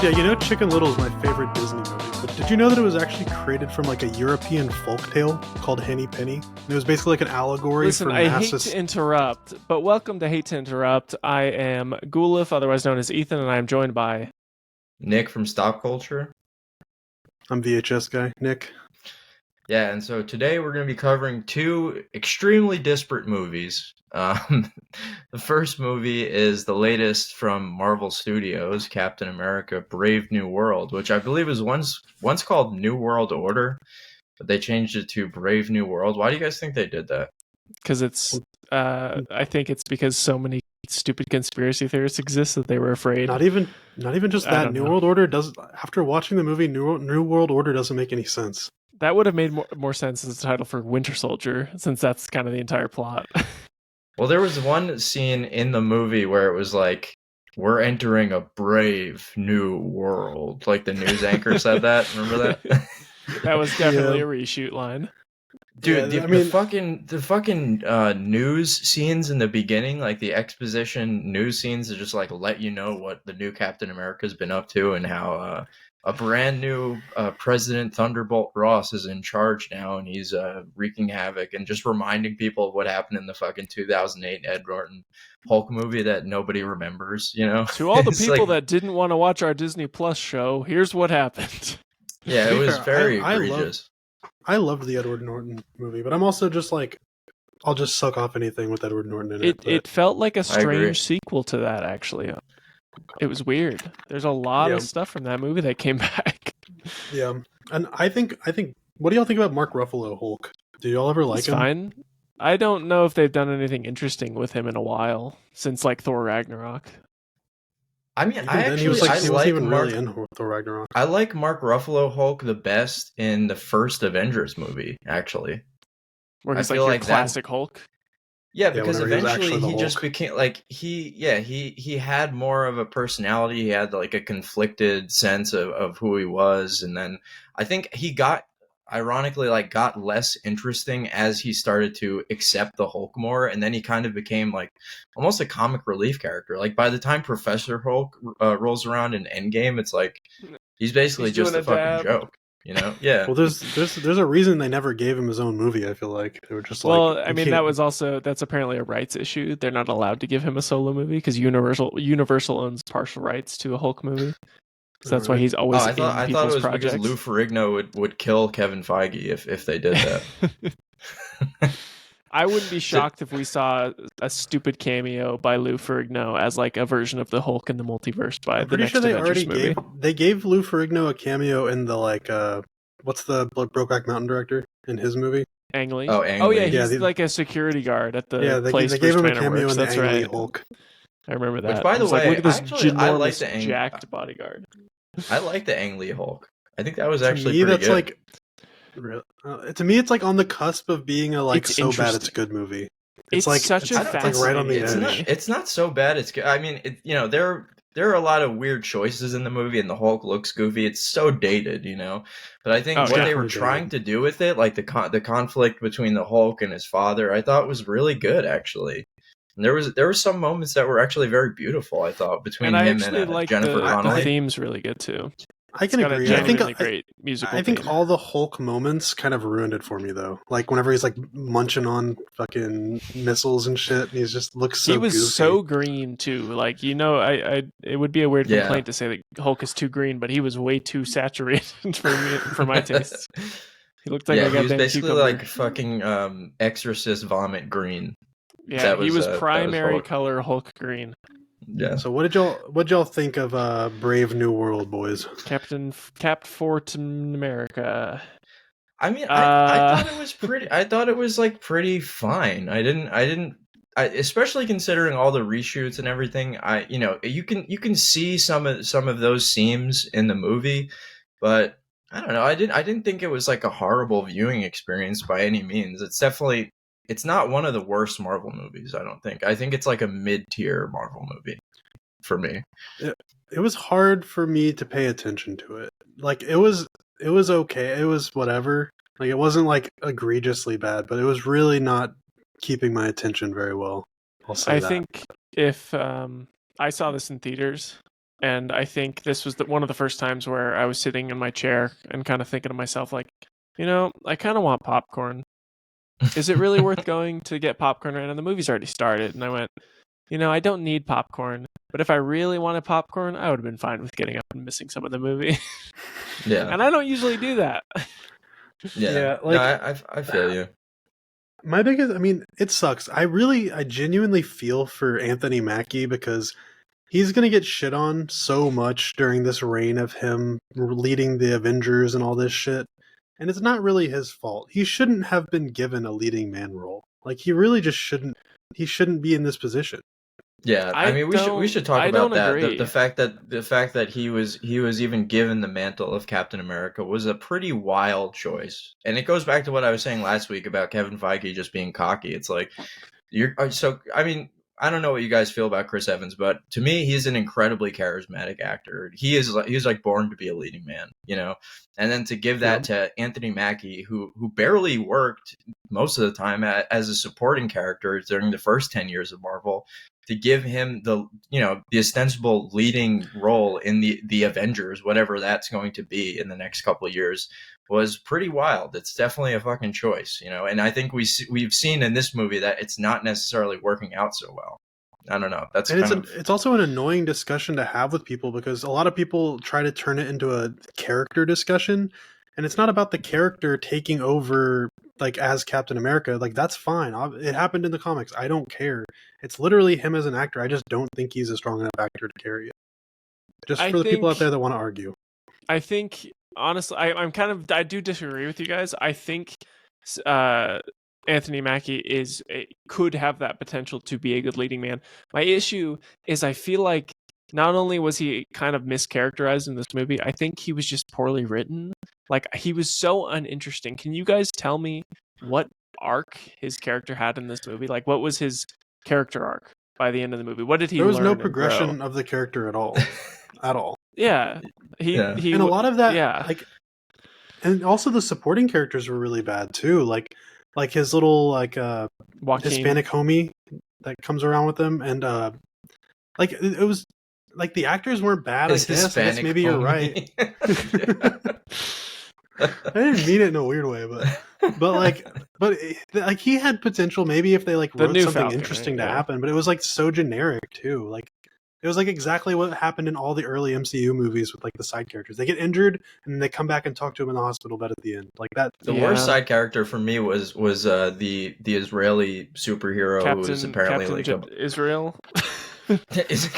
Yeah, Chicken Little is my favorite Disney movie. But did you know that it was actually created from like a European folktale called Henny Penny? And it was basically like an allegory Listen, for I hate masses. to interrupt, but welcome to Hate to Interrupt. I am Gulif, otherwise known as Ethan, and I am joined by... Nick from Stop Culture. I'm VHS guy, Nick. Yeah, and so today we're going to be covering two extremely disparate movies. The first movie is the latest from Marvel Studios, Captain America: Brave New World, which I believe was once called New World Order, but they changed it to Brave New World. Why do you guys think they did that? Because I think it's because so many stupid conspiracy theorists exist that they were afraid. Not even just that. New World Order does. After watching the movie, New World Order doesn't make any sense. That would have made more sense as a title for Winter Soldier, since that's kind of the entire plot. Well, there was one scene in the movie where it was like, we're entering a brave new world. Like the news anchor said that. Remember that? That was definitely a reshoot line. Dude, the fucking news scenes in the beginning, like the exposition news scenes, to just like let you know what the new Captain America's been up to and how a brand new President Thunderbolt Ross is in charge now, and he's wreaking havoc, and just reminding people of what happened in the fucking 2008 Ed Norton Hulk movie that nobody remembers, you know? To all the people that didn't want to watch our Disney Plus show, here's what happened. Yeah, it was very egregious. I loved the Edward Norton movie, but I'm also just like, I'll just suck off anything with Edward Norton in it. It felt like a strange sequel to that, actually. It was weird. There's a lot of stuff from that movie that came back. Yeah, and I think. What do y'all think about Mark Ruffalo Hulk? Do y'all ever like him? Fine. I don't know if they've done anything interesting with him in a while since like Thor Ragnarok. I mean, he wasn't even really in Thor Ragnarok. I like Mark Ruffalo Hulk the best in the first Avengers movie, actually. Where he's like classic Hulk. Yeah, because eventually he just became like he had more of a personality. He had like a conflicted sense of who he was, and then I think he got less interesting as he started to accept the Hulk more, and then he kind of became like almost a comic relief character. Like by the time Professor Hulk rolls around in Endgame, it's like he's basically just a fucking joke. You know, yeah. Well, there's a reason they never gave him his own movie. I feel like they were just like. Well, I mean, that's apparently a rights issue. They're not allowed to give him a solo movie because Universal owns partial rights to a Hulk movie. So that's why he's always. I thought it was projects. Because Lou Ferrigno would kill Kevin Feige if they did that. I wouldn't be shocked if we saw a stupid cameo by Lou Ferrigno as like a version of the Hulk in the multiverse by the next Avengers movie. They gave Lou Ferrigno a cameo in the what's the Brokeback Mountain director in his movie? Ang Lee. Oh, Ang Lee. Yeah, he's like a security guard at the place they gave him a Banner cameo works. in the That's Ang Lee right. Hulk. I remember that. Which, by the way, look at this I like the jacked bodyguard. I like the Ang Lee Hulk. I think that was actually pretty good. To me, it's like on the cusp of being a it's so bad it's a good movie. It's like such a fascinating. Right on the edge. It's not so bad. It's good. I mean, there are a lot of weird choices in the movie, and the Hulk looks goofy. It's so dated, you know. But I think what they were trying to do with it, like the conflict between the Hulk and his father, I thought was really good, actually. And there were some moments that were actually very beautiful. I thought between him and Jennifer Connelly. The theme's really good too. I can agree. Great musical. I think all the Hulk moments kind of ruined it for me, though. Like whenever he's like munching on fucking missiles and shit, and he just looks so. He was goofy. so green too. Like it would be a weird complaint to say that Hulk is too green, but he was way too saturated for my taste. He looked like he was basically like fucking Exorcist vomit green. Yeah, he was primary color Hulk green. Yeah. So what did y'all think of Brave New World, boys? Cap Fortin America. I mean, I thought it was pretty. I thought it was like pretty fine. I didn't. Especially considering all the reshoots and everything. You can see some of those seams in the movie, but I don't know. I didn't think it was like a horrible viewing experience by any means. It's not one of the worst Marvel movies, I don't think. I think it's like a mid-tier Marvel movie for me. It was hard for me to pay attention to it. Like it was okay. It was whatever. Like it wasn't like egregiously bad, but it was really not keeping my attention very well. I'll say that. I think if I saw this in theaters And I think this was one of the first times where I was sitting in my chair and kind of thinking to myself, like, I kind of want popcorn. Is it really worth going to get popcorn right now? The movie's already started. And I went, I don't need popcorn. But if I really wanted popcorn, I would have been fine with getting up and missing some of the movie. Yeah. And I don't usually do that. Yeah. Like, no, I feel you. My biggest, it sucks. I genuinely feel for Anthony Mackie because he's going to get shit on so much during this reign of him leading the Avengers and all this shit. And it's not really his fault. He shouldn't have been given a leading man role. Like, he really just shouldn't. He shouldn't be in this position. Yeah, we should talk about that. The fact that he was even given the mantle of Captain America was a pretty wild choice, and it goes back to what I was saying last week about Kevin Feige just being cocky. It's like I don't know what you guys feel about Chris Evans, but to me, he's an incredibly charismatic actor. He's like born to be a leading man, And then to give that to Anthony Mackie, who barely worked most of the time as a supporting character during the first 10 years of Marvel, to give him the ostensible leading role in the Avengers, whatever that's going to be in the next couple of years, was pretty wild. It's definitely a fucking choice, And I think we've seen in this movie that it's not necessarily working out so well. I don't know. It's also an annoying discussion to have with people because a lot of people try to turn it into a character discussion, and it's not about the character taking over like as Captain America. Like, that's fine. It happened in the comics. I don't care. It's literally him as an actor. I just don't think he's a strong enough actor to carry it. Just for the people out there that want to argue. I think honestly, I do disagree with you guys. I think Anthony Mackie could have that potential to be a good leading man. My issue is I feel like not only was he kind of mischaracterized in this movie, I think he was just poorly written. Like, he was so uninteresting. Can you guys tell me what arc his character had in this movie? Like, what was his character arc by the end of the movie? What did he learn? There was no progression of the character at all. At all. Yeah. He and a lot of that, and also the supporting characters were really bad too. Like his little Hispanic homie that comes around with him, and it was like the actors weren't bad. I guess maybe you're right. I didn't mean it in a weird way, but he had potential. Maybe if they wrote something Falcon, interesting to happen, but it was so generic too. Like, it was exactly what happened in all the early MCU movies with the side characters. They get injured and then they come back and talk to him in the hospital bed at the end. Like that. The worst side character for me was the Israeli superhero who was apparently Israel. Is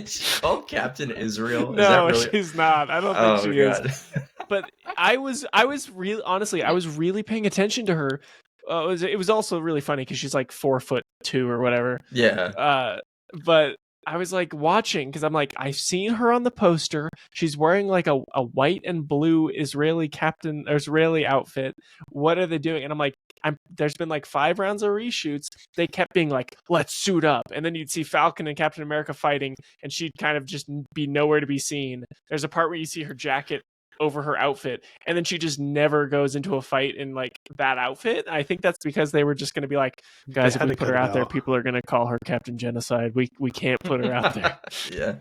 she called Captain Israel? No, she's not. I don't think she is. But I was really paying attention to her. It was also really funny because she's 4'2" or whatever. Yeah. But I was watching because I'm I've seen her on the poster. She's wearing a white and blue Israeli outfit. What are they doing? And I'm there's been 5 rounds of reshoots. They kept being let's suit up. And then you'd see Falcon and Captain America fighting and she'd kind of just be nowhere to be seen. There's a part where you see her jacket over her outfit and then she just never goes into a fight in that outfit. I think that's because they were just going to be guys, if we put her out there, people are going to call her Captain Genocide. We can't put her out there. yeah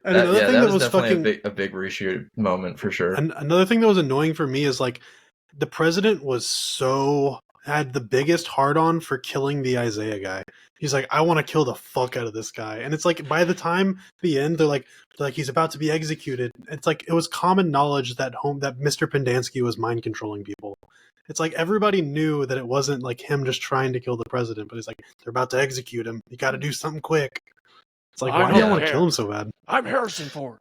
and another thing that was definitely a big reshoot moment for sure. And another thing that was annoying for me is the president had the biggest hard-on for killing the Isaiah guy. He's I want to kill the fuck out of this guy. And it's by the time the end, they're like he's about to be executed. It's it was common knowledge that Mr. Pendansky was mind controlling people. It's everybody knew that it wasn't him just trying to kill the president, but it's they're about to execute him. You got to do something quick. It's why do you want to kill him so bad? I'm Harrison Ford.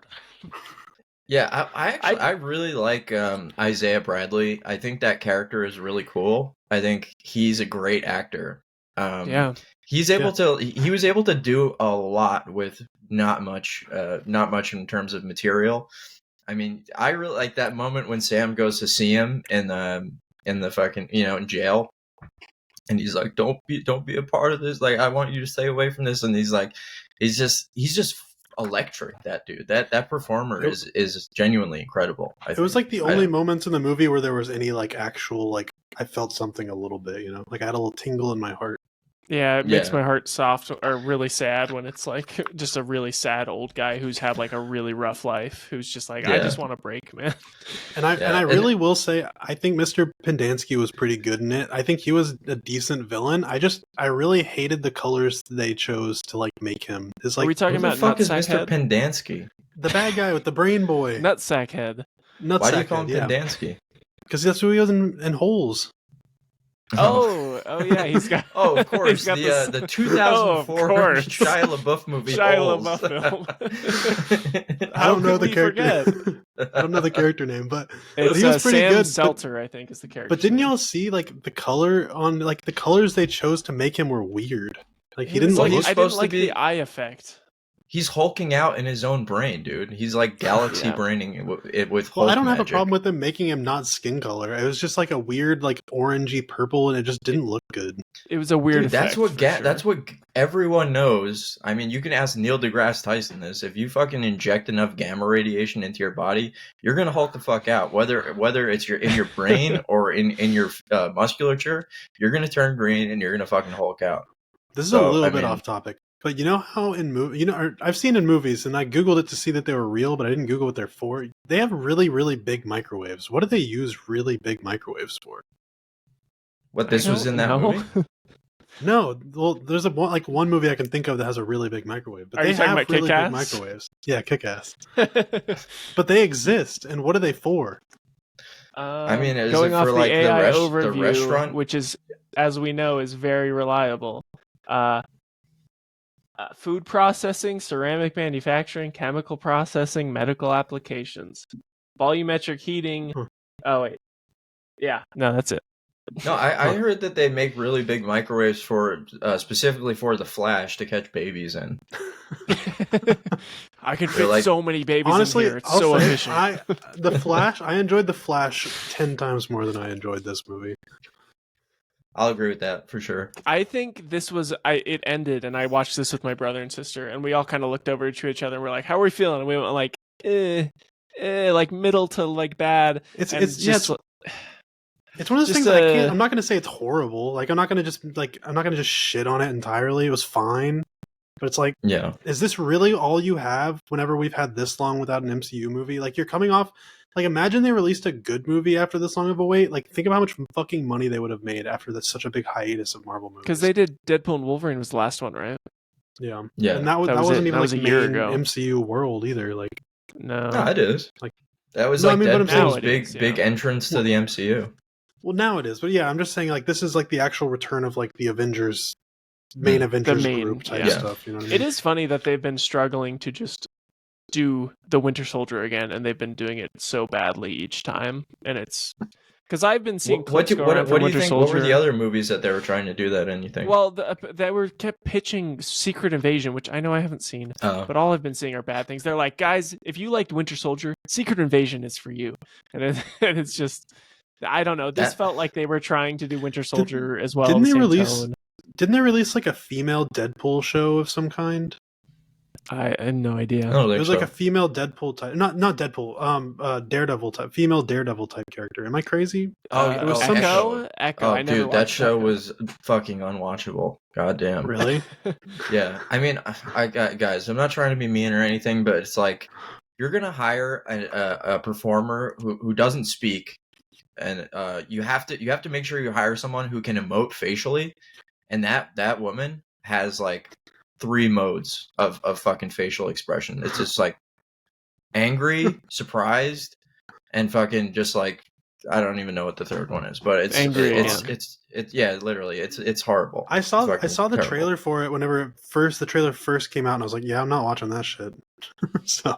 Yeah, I really like Isaiah Bradley. I think that character is really cool. I think he's a great actor. He was able to do a lot with not much in terms of material. I mean, I really like that moment when Sam goes to see him in the fucking in jail, and he's don't be a part of this. I want you to stay away from this. And he's he's just electric. That dude, that performer is genuinely incredible. It was the only moments in the movie where there was any actual I felt something a little bit. I had a little tingle in my heart. Yeah, it makes my heart soft or really sad when it's like just a really sad old guy who's had like a really rough life, who's just like, I just want a break, man. And I really will say, I think Mr. Pendanski was pretty good in it. I think he was a decent villain. I really hated the colors they chose to like make him. It's like, are we talking about who the fuck is Nutsack Mr. Pendanski? The bad guy with the brain boy. Nutsack Head. Why do you call him Pendanski? Because that's who he was in Holes. Oh yeah, he's got. Oh, of course, the 2004 Shia LaBeouf movie. I don't know the character. I don't know the character name, but it's he was pretty Sam good. Seltzer, I think, is the character. But didn't y'all see like the color on like the colors they chose to make him were weird? Like he didn't like. look. I didn't like the eye effect. He's hulking out in his own brain, dude. He's like galaxy braining it with Hulk I don't have magic. a problem with them making him not skin color. It was just like a weird, like orangey purple, and it just didn't look good. It was a weird effect. That's what everyone knows. I mean, you can ask Neil deGrasse Tyson this. If you fucking inject enough gamma radiation into your body, you're gonna Hulk the fuck out. Whether it's in your brain or in your musculature, you're gonna turn green and you're gonna fucking Hulk out. This is a little bit off topic. But you know how I've seen in movies, and I Googled it to see that they were real, but I didn't Google what they're for. They have really, really big microwaves. What do they use really big microwaves for? What, this was in that movie? No, well, there's one movie I can think of that has a really big microwave. But Are they you talking have about really Kick-Ass? big microwaves. Yeah, Kick-Ass. But they exist, and what are they for? I mean, is going it off for the like AI the overview, restaurant? which is, as we know, is very reliable. Food processing, ceramic manufacturing, chemical processing, medical applications, volumetric heating. Oh wait, yeah, no, that's it. No, I heard that they make really big microwaves for specifically for the Flash to catch babies in. I can fit so many babies in here. It's so efficient. The Flash. I enjoyed the Flash 10 times more than I enjoyed this movie. I'll agree with that for sure. I think this was it ended, and I watched this with my brother and sister, and we all kind of looked over to each other and we're like, "How are we feeling?" And we went like, like middle to like bad. It's one of those things that I'm not going to say it's horrible. Like I'm not going to just shit on it entirely. It was fine, but it's like, yeah, is this really all you have? Whenever we've had this long without an MCU movie, like you're coming off. Like, imagine they released a good movie after this long of a wait. Like, think of how much fucking money they would have made after such a big hiatus of Marvel movies. Because they did Deadpool and Wolverine was the last one, right? Yeah. Yeah. And that wasn't even like a year ago. MCU world either. Like, no, it is. Like, that was Deadpool's big entrance to the MCU. Well, now it is. But yeah, I'm just saying, like, this is like the actual return of like the Avengers, main Avengers group type stuff. You know what I mean? It is funny that they've been struggling to just do the Winter Soldier again, and they've been doing it so badly each time, and it's because I've been seeing clips going around from Winter Soldier. What were the other movies that they were trying to do that in, you think? Well, they were kept pitching Secret Invasion, which I know I haven't seen, but all I've been seeing are bad things. They're like, guys, if you liked Winter Soldier, Secret Invasion is for you, and it's just, I don't know. This felt like they were trying to do Winter Soldier as well. Didn't they release like a female Deadpool show of some kind? I had no idea. It was like a female Deadpool type, not Deadpool, Daredevil type, female Daredevil type character. Am I crazy? It was Echo. Oh, dude, that show was fucking unwatchable. Goddamn. Really? Yeah. I mean, guys, I'm not trying to be mean or anything, but it's like you're gonna hire a performer who doesn't speak, and you have to make sure you hire someone who can emote facially, and that woman has like 3 modes of fucking facial expression. It's just like angry, surprised, and fucking just like I don't even know what the third one is, but it's angry. It's literally it's horrible. I saw the trailer for it whenever the trailer first came out, and I was like, yeah, I'm not watching that shit. So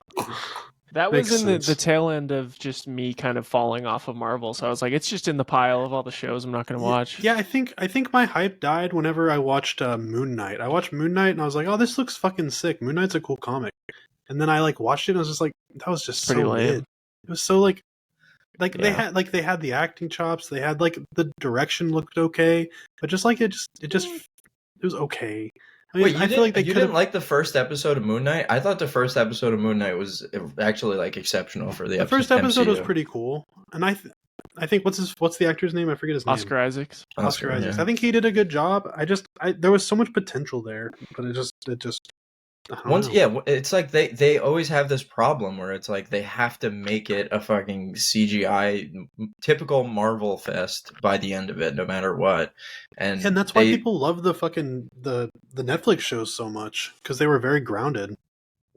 that was in the tail end of just me kind of falling off of Marvel. So I was like, it's just in the pile of all the shows I'm not going to watch. Yeah, I think my hype died whenever I watched Moon Knight. I watched Moon Knight and I was like, oh, this looks fucking sick. Moon Knight's a cool comic. And then I like watched it and I was just like, that was just pretty so lame. It was so like they had the acting chops. They had like the direction looked okay, but just like it was okay. I mean, Wait, I feel like you didn't like the first episode of Moon Knight? I thought the first episode of Moon Knight was actually like exceptional for the first episode was pretty cool, and I think what's the actor's name? I forget his name. Oscar Isaacs. Oscar Isaacs. Yeah. I think he did a good job. There was so much potential there, but it just. It's like they always have this problem where it's like they have to make it a fucking CGI typical Marvel fest by the end of it, no matter what. And that's why people love the fucking the Netflix shows so much, because they were very grounded.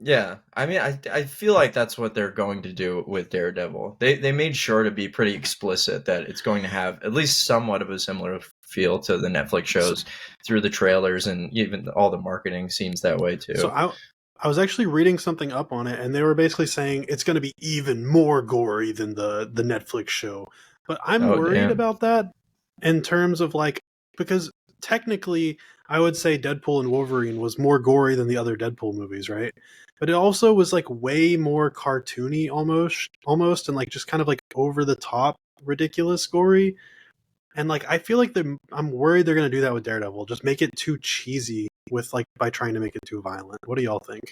Yeah, I mean, I feel like that's what they're going to do with Daredevil. They made sure to be pretty explicit that it's going to have at least somewhat of a similar feel to the Netflix shows through the trailers, and even all the marketing seems that way too. So I was actually reading something up on it, and they were basically saying it's going to be even more gory than the Netflix show. But I'm worried about that in terms of because technically I would say Deadpool and Wolverine was more gory than the other Deadpool movies, right? But it also was way more cartoony almost, and just kind of over the top ridiculous gory. And I feel like I'm worried they're going to do that with Daredevil. Just make it too cheesy by trying to make it too violent. What do y'all think?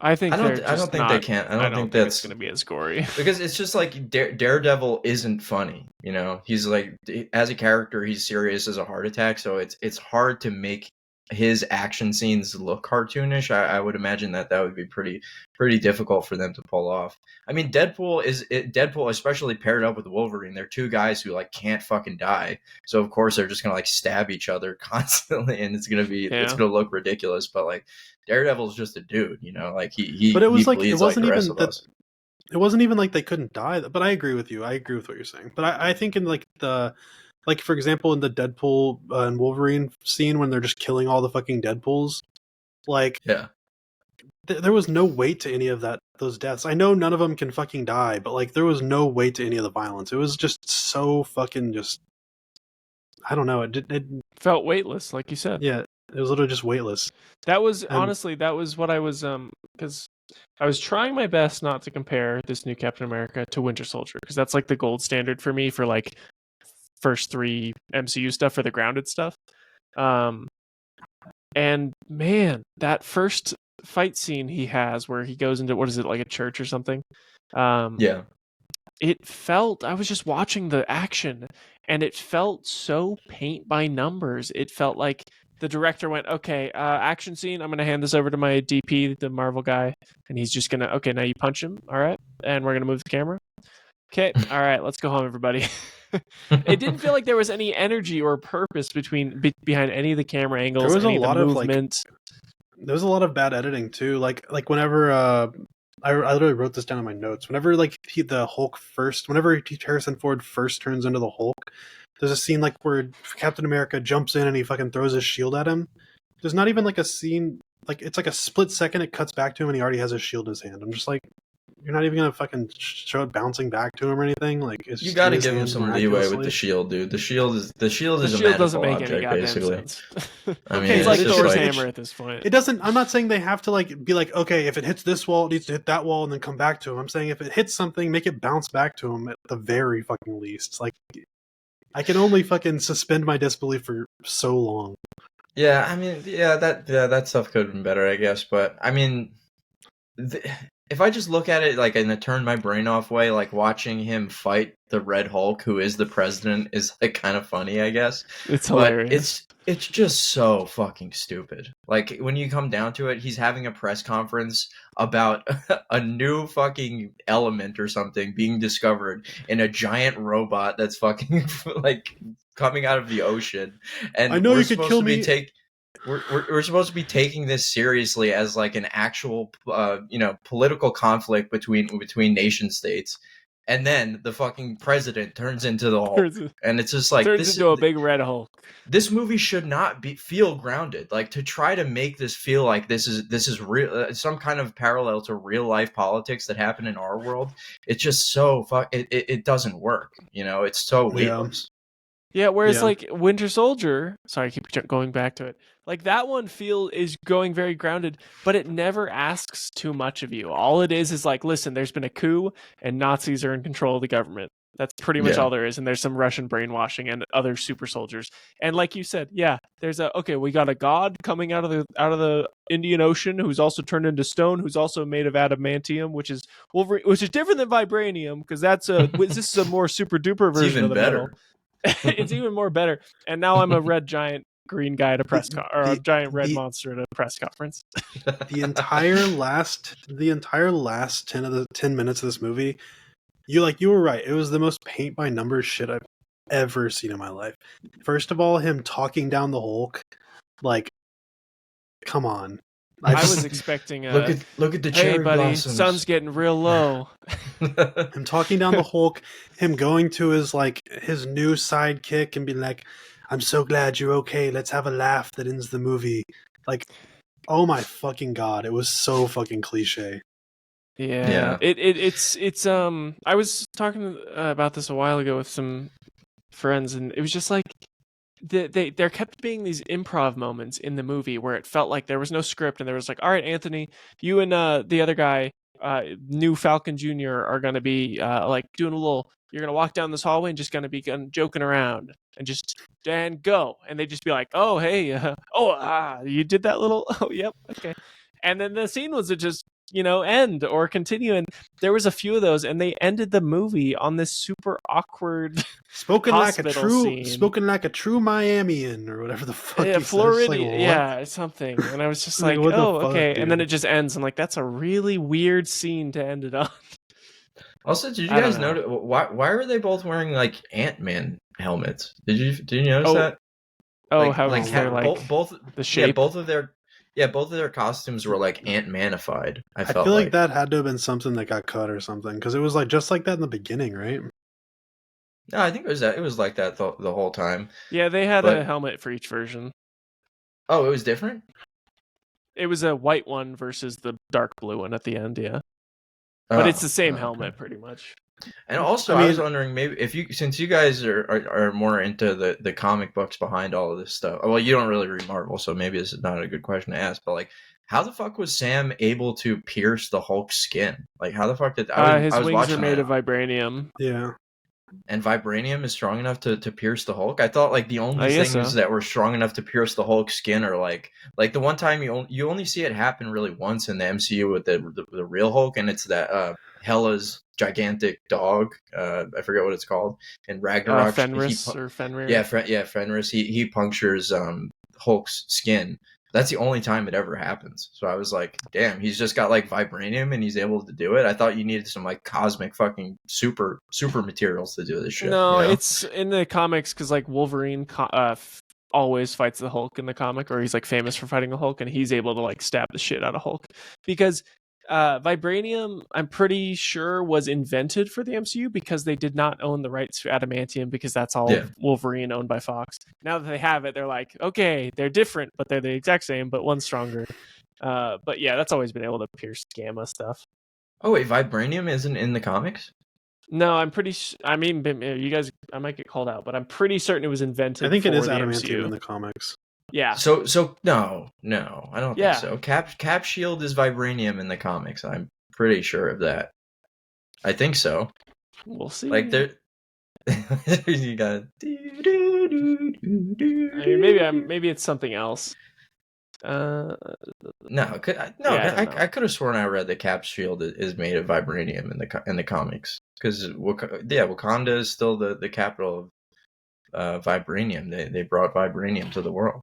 I don't think they can. I don't think that's it's going to be as gory, because it's just Daredevil isn't funny. You know, he's as a character, he's serious as a heart attack. So it's hard to make his action scenes look cartoonish. I would imagine that would be pretty difficult for them to pull off. I mean, Deadpool, especially paired up with Wolverine, they're two guys who can't fucking die. So of course they're just gonna stab each other constantly, and it's gonna look ridiculous. But Daredevil's just a dude, you know, he. But it was it wasn't even that. It wasn't even they couldn't die. But I agree with you. I agree with what you're saying. But I think in the. For example, in the Deadpool and Wolverine scene when they're just killing all the fucking Deadpools, there was no weight to any of those deaths. I know none of them can fucking die, but there was no weight to any of the violence. It was just so fucking I don't know. It felt weightless, like you said. Yeah, it was literally just weightless. That was honestly what I was because I was trying my best not to compare this new Captain America to Winter Soldier, because that's the gold standard for me for first 3 MCU stuff, for the grounded stuff. And man, that first fight scene he has where he goes into, what is it, a church or something? It felt, I was just watching the action, and it felt so paint by numbers. It felt like the director went, okay, action scene, I'm going to hand this over to my DP, the Marvel guy, and he's just going to, okay, now you punch him, all right, and we're going to move the camera. Okay, all right, let's go home, everybody. It didn't feel like there was any energy or purpose behind any of the camera angles. There was a lot of movement. There was a lot of bad editing too. Whenever I literally wrote this down in my notes. Whenever the Hulk whenever Harrison Ford first turns into the Hulk, there's a scene where Captain America jumps in and he fucking throws his shield at him. There's not even a scene, it's a split second, it cuts back to him and he already has his shield in his hand. I'm just you're not even gonna fucking show it bouncing back to him or anything. You got to give him some leeway with the shield, dude. The shield is a magical object, basically. Sense. I mean, it's like Thor's hammer at this point. It doesn't. I'm not saying they have to be okay, if it hits this wall, it needs to hit that wall and then come back to him. I'm saying if it hits something, make it bounce back to him at the very fucking least. I can only fucking suspend my disbelief for so long. Yeah, I mean, that stuff could have been better, I guess. But I mean, if I just look at it in a turn my brain off way, watching him fight the Red Hulk, who is the president, is kind of funny, I guess. It's hilarious. But it's just so fucking stupid. When you come down to it, he's having a press conference about a new fucking element or something being discovered in a giant robot that's fucking coming out of the ocean. And I know you could kill me. We're supposed to be taking this seriously as an actual political conflict between nation states, and then the fucking president turns into the Hulk, and it's just turns into a big red Hulk. This movie should not feel grounded. To try to make this feel like this is real, some kind of parallel to real life politics that happen in our world. It's just so it doesn't work. You know, it's so weightless. Yeah, whereas Winter Soldier, sorry, I keep going back to it. That one is going very grounded, but it never asks too much of you. All it is listen, there's been a coup and Nazis are in control of the government. That's pretty much all there is. And there's some Russian brainwashing and other super soldiers. And like you said, there's we got a god coming out of the Indian Ocean who's also turned into stone, who's also made of adamantium, which is different than vibranium, because this is a more super duper version of the metal. It's even more better. And now I'm a red giant green guy at a giant red monster at a press conference. The entire last 10 minutes of this movie, you were right. It was the most paint by numbers shit I've ever seen in my life. First of all, him talking down the Hulk, like, come on. I was expecting look at the cherry buddy, blossoms. Sun's getting real low. Him talking down the Hulk, him going to his new sidekick and being like, I'm so glad you're okay. Let's have a laugh that ends the movie. Like, oh my fucking god, it was so fucking cliche. Yeah. It's I was talking about this a while ago with some friends, and it was just like there kept being these improv moments in the movie where it felt like there was no script, and there was like, all right, Anthony, you and the other guy, new Falcon Jr. are going to be like doing a little, you're going to walk down this hallway and just going to be joking around and just go. And they just be like, oh, hey, you did that little, oh, yep. Okay. And then the scene was just, end or continue. And there was a few of those, and they ended the movie on this super awkward spoken like a true Miamian or whatever the fuck. Yeah, Floridian, something. And I was just like, okay. Dude. And then it just ends. I'm like, that's a really weird scene to end it on. Also, did you guys notice why were they both wearing like Ant-Man helmets? Did you notice that? Oh, like, how they're like both the shape. Yeah, both of their costumes were like Ant-Manified. I feel like that had to have been something that got cut or something, because it was like just like that in the beginning, right? No, I think it was that. It was like that the whole time. Yeah, they had a helmet for each version. Oh, it was different? It was a white one versus the dark blue one at the end, yeah. But it's the same helmet, pretty much. And also, I was wondering, maybe since you guys are more into the comic books behind all of this stuff. Well, you don't really read Marvel, so maybe this is not a good question to ask. But like, how the fuck was Sam able to pierce the Hulk's skin? Like, how the fuck did his wings are made of vibranium? Yeah. And vibranium is strong enough to pierce the Hulk? I thought like the only things that were strong enough to pierce the Hulk's skin are like the one time you only see it happen really once in the MCU with the real Hulk, and it's that Hela's gigantic dog. I forget what it's called. And Ragnarok, Fenrir. Yeah, Fenris. He punctures Hulk's skin. That's the only time it ever happens. So I was like, damn, he's just got like vibranium and he's able to do it. I thought you needed some like cosmic fucking super materials to do this shit. No, it's in the comics because like Wolverine always fights the Hulk in the comic, or he's like famous for fighting the Hulk, and he's able to like stab the shit out of Hulk because vibranium, I'm pretty sure, was invented for the MCU because they did not own the rights to adamantium, because that's all Wolverine owned by Fox. Now that they have it, they're like, okay, they're different, but they're the exact same, but one's stronger. But yeah, that's always been able to pierce gamma stuff. Oh wait, vibranium isn't in the comics? No, I'm pretty. I mean, you guys, I might get called out, but I'm pretty certain it was invented. I think it is the adamantium MCU. In the comics. Yeah. So no, I don't think so. Cap shield is vibranium in the comics. I'm pretty sure of that. I think so. We'll see. Like there, you got. I mean, maybe it's something else. I could have sworn I read that Cap shield is made of vibranium in the comics, because Wakanda is still the capital of vibranium. They brought vibranium to the world.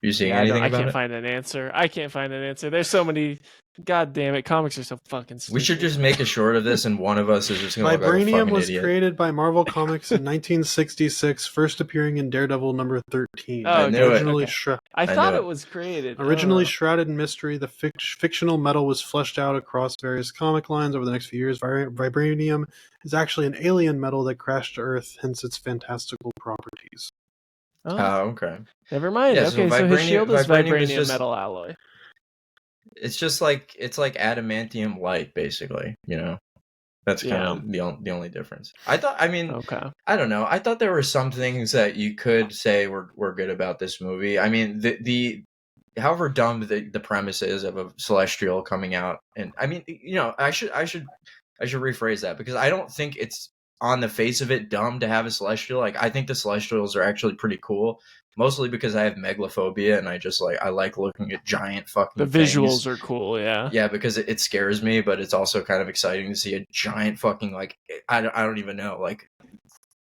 You seeing anything about it? I can't find an answer. There's so many. God damn it, comics are so fucking stupid. We should just make a short of this, and one of us is just going to look like a fucking Vibranium was idiot. created by Marvel Comics in 1966, first appearing in Daredevil number 13. Oh, originally I thought it was created. Originally shrouded in mystery, the fictional metal was fleshed out across various comic lines over the next few years. Vibranium is actually an alien metal that crashed to Earth, hence its fantastical properties. Oh, okay. Never mind. Yeah, okay, so his shield is vibranium metal alloy. It's just like adamantium light, basically. You know, that's kind of the only difference. I don't know. I thought there were some things that you could say were good about this movie. I mean, the however dumb the premise is of a celestial coming out, and I mean, you know, I should rephrase that, because I don't think it's on the face of it dumb to have a celestial. Like, I think the celestials are actually pretty cool, mostly because I have megalophobia and I like looking at giant fucking The visuals things. are cool, yeah. Yeah, because it scares me, but it's also kind of exciting to see a giant fucking, like, I don't even know, like,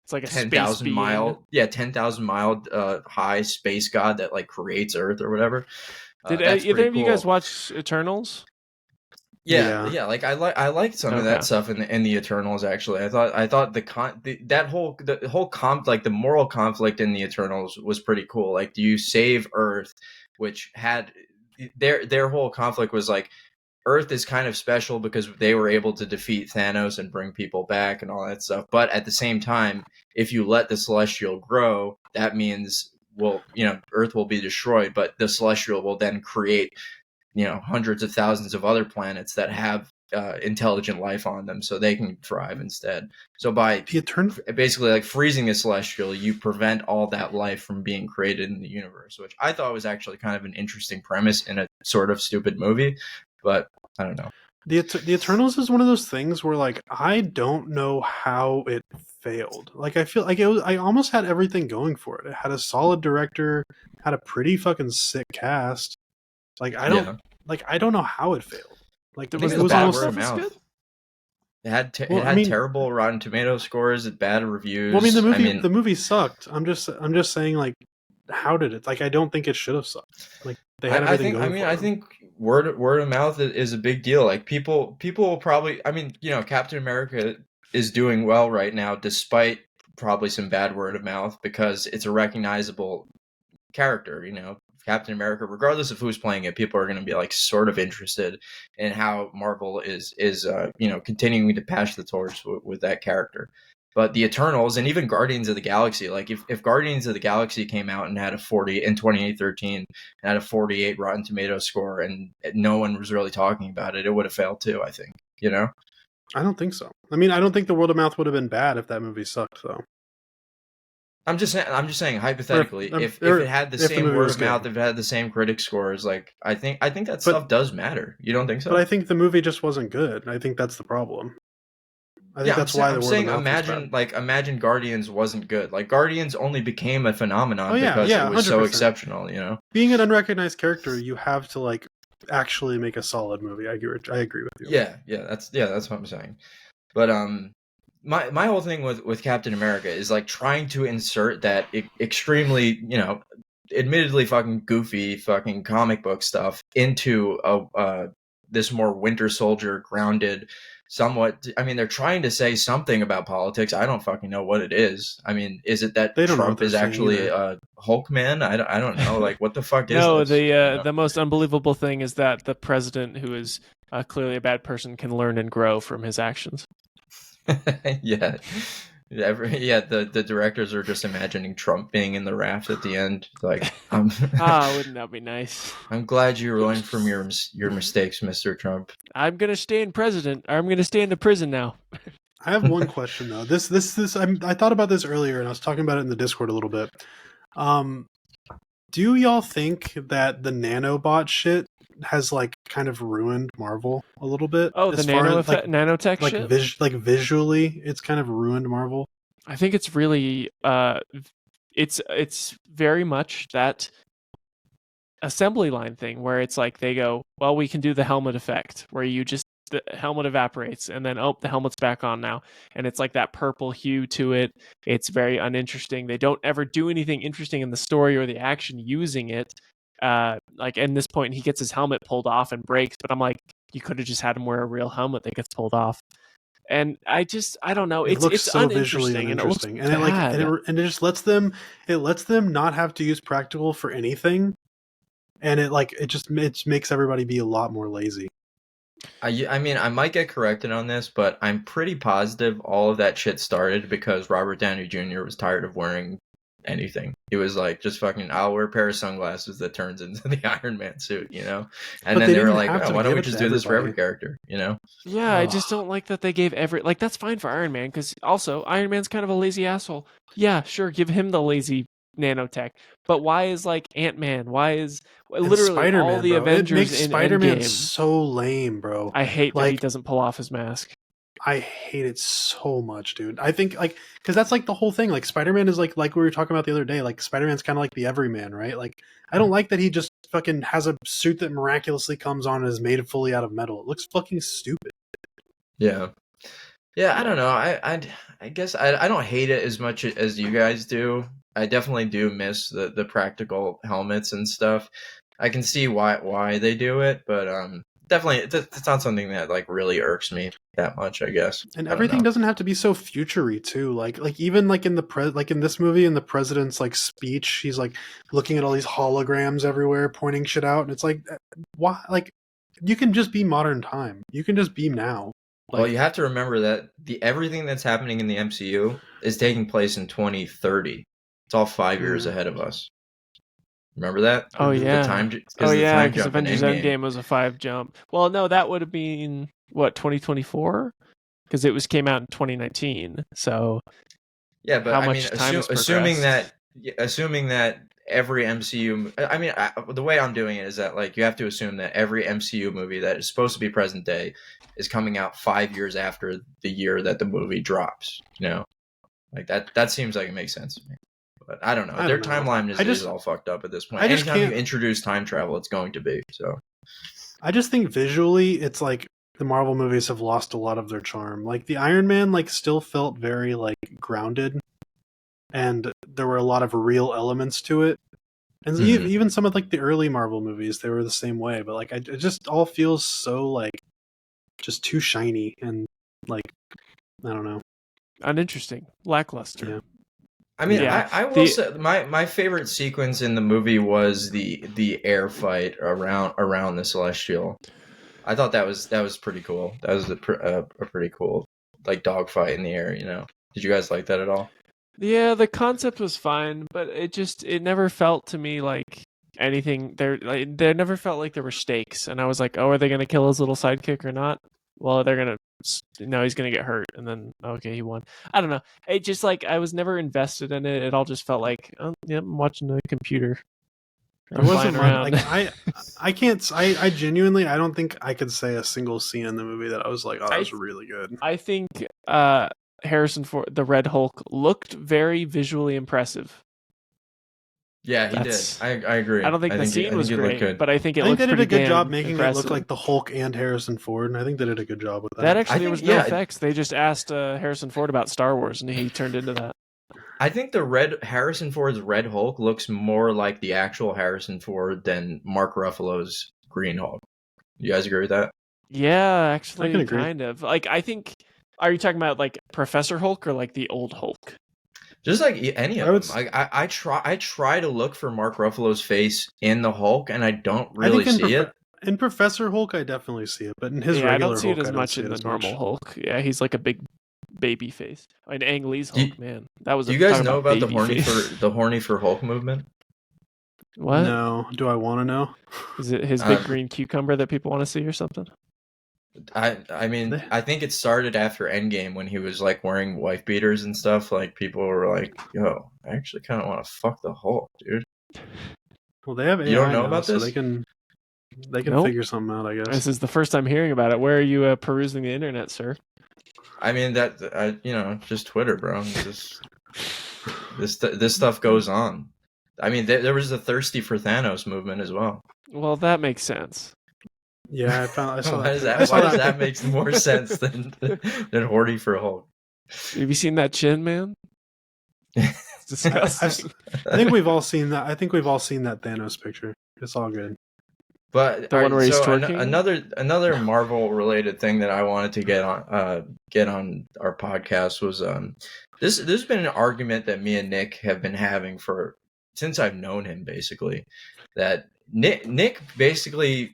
it's like a 10,000 mile, 10,000 mile high space god that like creates Earth or whatever. Did That's either of cool. you guys watch Eternals? Yeah. Like I liked some of that stuff in the Eternals. Actually, I thought the whole like the moral conflict in the Eternals was pretty cool. Like, do you save Earth, which had their whole conflict was like, Earth is kind of special because they were able to defeat Thanos and bring people back and all that stuff. But at the same time, if you let the Celestial grow, that means, well, Earth will be destroyed, but the Celestial will then create, hundreds of thousands of other planets that have intelligent life on them, so they can thrive instead. So by basically like freezing a Celestial, you prevent all that life from being created in the universe, which I thought was actually kind of an interesting premise in a sort of stupid movie. But I don't know. The Eternals is one of those things where, like, I don't know how it failed. Like, I feel like I almost had everything going for it. It had a solid director, had a pretty fucking sick cast. Like, I don't know how it failed. Like, it was bad word of mouth. It had terrible Rotten Tomato scores, bad reviews. Well, I mean, the movie sucked. I'm just saying, like, how did it? Like, I don't think it should have sucked. Like, they had everything going for them. I think word of mouth is a big deal. Like, people will probably, Captain America is doing well right now, despite probably some bad word of mouth, because it's a recognizable character. Captain America, regardless of who's playing it, people are going to be like sort of interested in how Marvel is continuing to pass the torch with that character. But the Eternals and even Guardians of the Galaxy, like if Guardians of the Galaxy came out and had a 40 in 2013 and had a 48 Rotten Tomato score and no one was really talking about it, it would have failed too, I think. I don't think so. I mean, I don't think the word of mouth would have been bad if that movie sucked, though. I'm just saying hypothetically, if it had the same word of mouth, if it had the same critic scores, like I think that stuff does matter. You don't think so? But I think the movie just wasn't good. I think that's the problem. I think that's why the word of mouth was bad. Imagine Guardians wasn't good. Like, Guardians only became a phenomenon because it was 100%. So exceptional. Being an unrecognized character, you have to like actually make a solid movie. I agree with you. Yeah, that's what I'm saying. But my whole thing with Captain America is like trying to insert that extremely, admittedly fucking goofy fucking comic book stuff into this more Winter Soldier grounded, somewhat. I mean, they're trying to say something about politics. I don't fucking know what it is. I mean, is it that Trump is actually a Hulk man? I don't know. Like, what the fuck is this? No, the most unbelievable thing is that the president, who is clearly a bad person, can learn and grow from his actions. Yeah. The directors are just imagining Trump being in the raft at the end. Like, wouldn't that be nice? I'm glad you learned from your mistakes, Mr. Trump. I'm gonna stay in I'm gonna stay in the prison now. I have one question though. This I thought about this earlier, and I was talking about it in the Discord a little bit. Do y'all think that the nanobot shit has like kind of ruined Marvel a little bit? Oh, the nanotech shit? Like visually, it's kind of ruined Marvel. I think it's really it's very much that assembly line thing where it's like they go, well, we can do the helmet effect where the helmet evaporates and then the helmet's back on now, and it's like that purple hue to it. It's very uninteresting. They don't ever do anything interesting in the story or the action using it. Like in this point, he gets his helmet pulled off and breaks, but I'm like, you could have just had him wear a real helmet that gets pulled off. And I don't know. It looks so visually uninteresting, and it just lets them not have to use practical for anything, and it makes everybody be a lot more lazy. I mean, I might get corrected on this, but I'm pretty positive all of that shit started because Robert Downey Jr. was tired of wearing anything. He was like, just fucking, I'll wear a pair of sunglasses that turns into the Iron Man suit, And then they were like, why don't we just do this for every character, Yeah, I just don't like that they gave that's fine for Iron Man, because also Iron Man's kind of a lazy asshole. Yeah, sure, give him the lazy nanotech, but why is like Ant-Man? Why is literally Spider-Man, all the Avengers? It makes Spider-Man so lame, bro. I hate that he doesn't pull off his mask. I hate it so much, dude. I think like because that's like the whole thing. Like Spider-Man is like we were talking about the other day. Like Spider-Man's kind of like the everyman, right? Like I don't like that he just fucking has a suit that miraculously comes on and is made fully out of metal. It looks fucking stupid. Yeah. Yeah, I don't know. I guess I don't hate it as much as you guys do. I definitely do miss the practical helmets and stuff. I can see why they do it, but definitely it's not something that like really irks me that much, I guess. And I don't everything know. doesn't have to be so futury too. Like even like in like in this movie in the president's like speech, he's like looking at all these holograms everywhere, pointing shit out, and it's like why like you can just be modern time. You can just be now. Like, Well, you have to remember that everything that's happening in the MCU is taking place in 2030. It's all 5 years ahead of us. Remember that? Oh yeah. Because Jump in Avengers Endgame was a 5 jump. Well, no, that would have been what 2024 because it came out in 2019. So yeah, but how I much mean, time has assuming progressed? that every MCU, I mean, the way I'm doing it is that like you have to assume that every MCU movie that is supposed to be present day is coming out 5 years after the year that the movie drops. You know, like that seems like it makes sense to me. But I don't know. Their timeline is all fucked up at this point. Anytime you introduce time travel, it's going to be. So I just think visually, it's like the Marvel movies have lost a lot of their charm. Like the Iron Man, like still felt very like grounded, and there were a lot of real elements to it. And even some of like the early Marvel movies, they were the same way. But like, it just all feels so like just too shiny and like I don't know, uninteresting, lackluster. Yeah. I mean, I will say my favorite sequence in the movie was the air fight around the Celestial. I thought that was pretty cool. That was a pretty cool like dogfight in the air. You know, did you guys like that at all? Yeah, the concept was fine, but it never felt to me like anything. There never felt like there were stakes, and I was like, oh, are they gonna kill his little sidekick or not? Well, they're gonna. No, he's gonna get hurt, and then okay, he won. I don't know. It just like I was never invested in it. It all just felt like, oh, yeah, I'm watching a computer. It wasn't like I can't. I genuinely I don't think I could say a single scene in the movie that I was like, oh, that was really good. I think Harrison Ford, the Red Hulk, looked very visually impressive. Yeah, he did. I agree. I don't think the scene was great, but I think they did a good job making it look like the Hulk and Harrison Ford, and I think they did a good job with that. That actually was no effects. They just asked Harrison Ford about Star Wars, and he turned into that. I think Harrison Ford's Red Hulk looks more like the actual Harrison Ford than Mark Ruffalo's Green Hulk. You guys agree with that? Yeah, actually, kind of. Like, I think. Are you talking about like Professor Hulk or like the old Hulk? Just like any of them. Like I try to look for Mark Ruffalo's face in the Hulk, and I don't really see it. In Professor Hulk, I definitely see it, but in his regular I don't see Hulk, it as much in the normal Hulk. Yeah, he's like a big baby face. And Ang Lee's Hulk, man, that was. Do you guys know about the horny for Hulk movement? What? No. Do I want to know? Is it his big green cucumber that people want to see or something? I mean, I think it started after Endgame when he was like wearing wife beaters and stuff. Like people were like, "Yo, I actually kind of want to fuck the Hulk, dude." Well, they have AI. You don't know now, about so this? They can figure something out, I guess. This is the first time hearing about it. Where are you perusing the internet, sir? I mean just Twitter, bro. This stuff goes on. I mean, there was the thirsty for Thanos movement as well. Well, that makes sense. Yeah, I saw why that. Why does that make more sense than horny for Hulk? Have you seen that chin, man? It's disgusting. I think we've all seen that. I think we've all seen that Thanos picture. It's all good. But the one where he's twerking? Another Marvel related thing that I wanted to get on our podcast was there's been an argument that me and Nick have been having since I've known him, basically, that Nick basically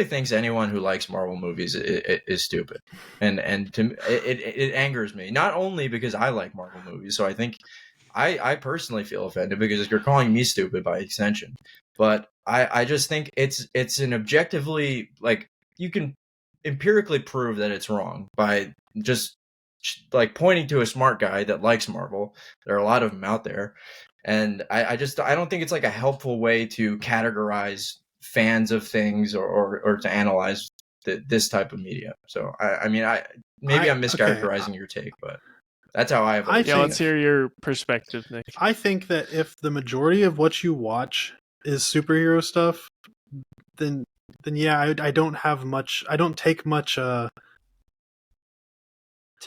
thinks anyone who likes Marvel movies is stupid, and to it angers me, not only because I like Marvel movies, so I think I personally feel offended because you're calling me stupid by extension, but I just think it's an objectively, like, you can empirically prove that it's wrong by just like pointing to a smart guy that likes Marvel. There are a lot of them out there, and I don't think it's like a helpful way to categorize fans of things or to analyze this type of media. So I mean, maybe I'm mischaracterizing your take, but that's how I've always Yeah, let's hear your perspective, Nick. I think that if the majority of what you watch is superhero stuff, then yeah, I don't have much. I don't take much. I'm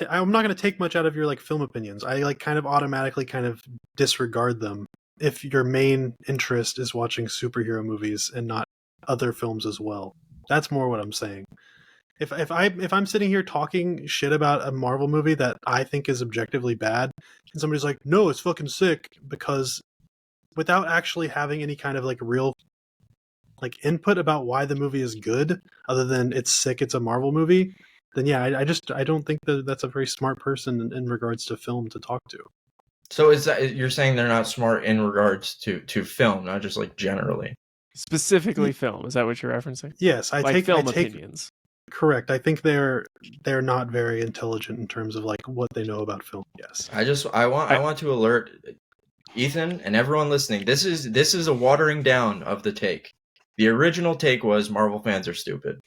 not going to take much out of your like film opinions. I like kind of automatically kind of disregard them if your main interest is watching superhero movies and not other films as well. That's more what I'm saying. If I'm sitting here talking shit about a Marvel movie that I think is objectively bad, and somebody's like, "No, it's fucking sick," because without actually having any kind of like real like input about why the movie is good, other than it's sick, it's a Marvel movie, then yeah, I don't think that that's a very smart person in regards to film to talk to. So is that you're saying they're not smart in regards to film, not just like generally? Specifically film, is that what you're referencing? Yes, I take opinions. Correct. I think they're not very intelligent in terms of like what they know about film. Yes. I want to alert Ethan and everyone listening. This is a watering down of the take. The original take was Marvel fans are stupid.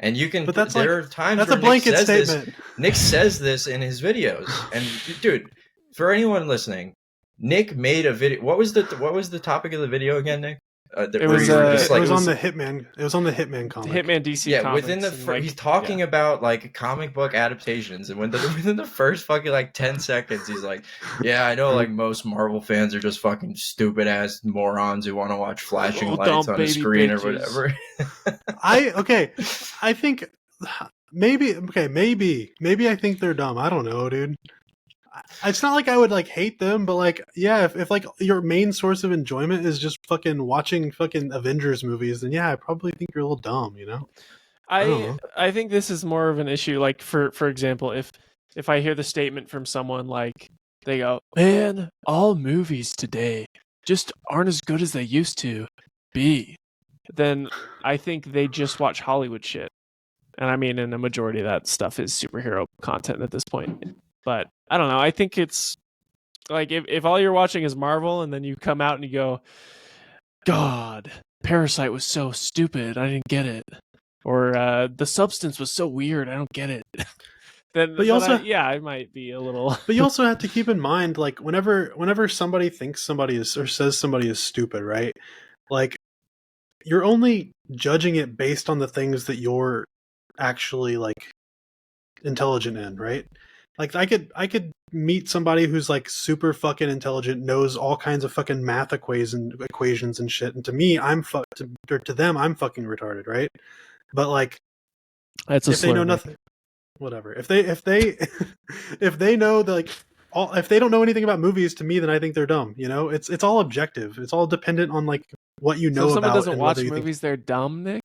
And you can, but there are times that's where a blanket statement. Nick says this in his videos. And dude, for anyone listening, Nick made a video. What was the topic of the video again, Nick? It was on the Hitman. It was on the Hitman comic. Hitman DC. Yeah, within the he's talking about like comic book adaptations, and within the first fucking like 10 seconds, he's like, "Yeah, I know, like most Marvel fans are just fucking stupid ass morons who want to watch flashing lights on a screen or whatever." I think maybe I think they're dumb. I don't know, dude. It's not like I would like hate them, but like, yeah, if like your main source of enjoyment is just fucking watching fucking Avengers movies, then yeah, I probably think you're a little dumb, you know? I think this is more of an issue. Like for example, if I hear the statement from someone like they go, "Man, all movies today just aren't as good as they used to be," then I think they just watch Hollywood shit. And I mean, and a majority of that stuff is superhero content at this point. But I don't know. I think it's like if all you're watching is Marvel and then you come out and you go, "God, Parasite was so stupid. I didn't get it." Or The Substance was so weird. I don't get it. then I might be a little. But you also have to keep in mind, like whenever somebody thinks somebody is or says somebody is stupid, right? Like you're only judging it based on the things that you're actually like intelligent in, right? Like I could meet somebody who's like super fucking intelligent, knows all kinds of fucking math equations and shit, and to me, to them, I'm fucking retarded, right? But like, that's if they know nothing, whatever. If they if they know like if they don't know anything about movies, to me, then I think they're dumb. You know, it's all objective. It's all dependent on like what you know about. So if someone doesn't watch movies, they're dumb, Nick.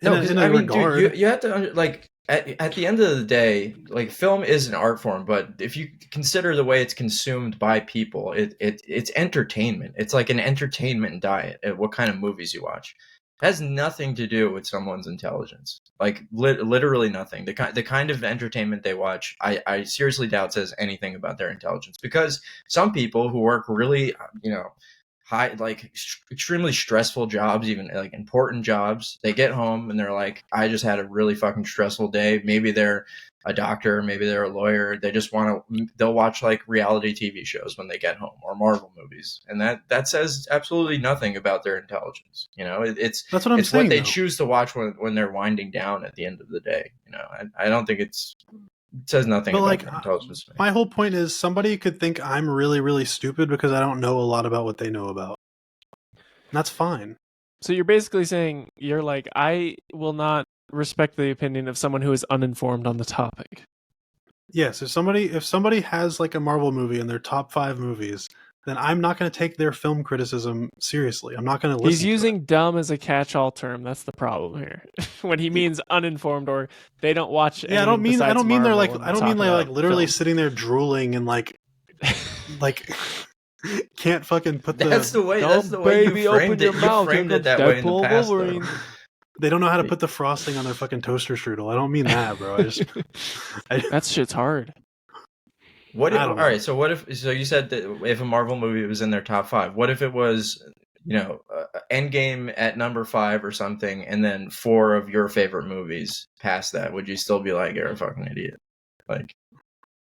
No, I mean, dude, you have to like. At the end of the day, like film is an art form, but if you consider the way it's consumed by people, it's entertainment. It's like an entertainment diet. What kind of movies you watch it has nothing to do with someone's intelligence. Like literally nothing. The kind of entertainment they watch, I seriously doubt says anything about their intelligence, because some people who work really, high, like extremely stressful jobs, even like important jobs, they get home and they're like, I just had a really fucking stressful day. Maybe they're a doctor, maybe they're a lawyer. They just they'll watch like reality TV shows when they get home, or Marvel movies. And that says absolutely nothing about their intelligence. You know, that's what I'm saying. What they choose to watch when they're winding down at the end of the day. You know, I don't think it says nothing about like, intelligence. My whole point is somebody could think I'm really, really stupid because I don't know a lot about what they know about. And that's fine. So you're basically saying you're like, I will not respect the opinion of someone who is uninformed on the topic. Yes, if somebody has like a Marvel movie in their top 5 movies, then I'm not going to take their film criticism seriously. I'm not going to listen. He's using dumb as a catch-all term. That's the problem here. When he means uninformed, or they don't watch. Yeah, I don't mean they're like literally sitting there drooling and like can't fucking put That's the way you framed it. You framed it that way in the past, Wolverine. They don't know how to put the frosting on their fucking toaster strudel. I don't mean that, bro. That shit's hard. All right, so what if? So you said that if a Marvel movie was in their top 5, what if it was Endgame at number 5 or something, and then 4 of your favorite movies past that, would you still be like, you're a fucking idiot? Like,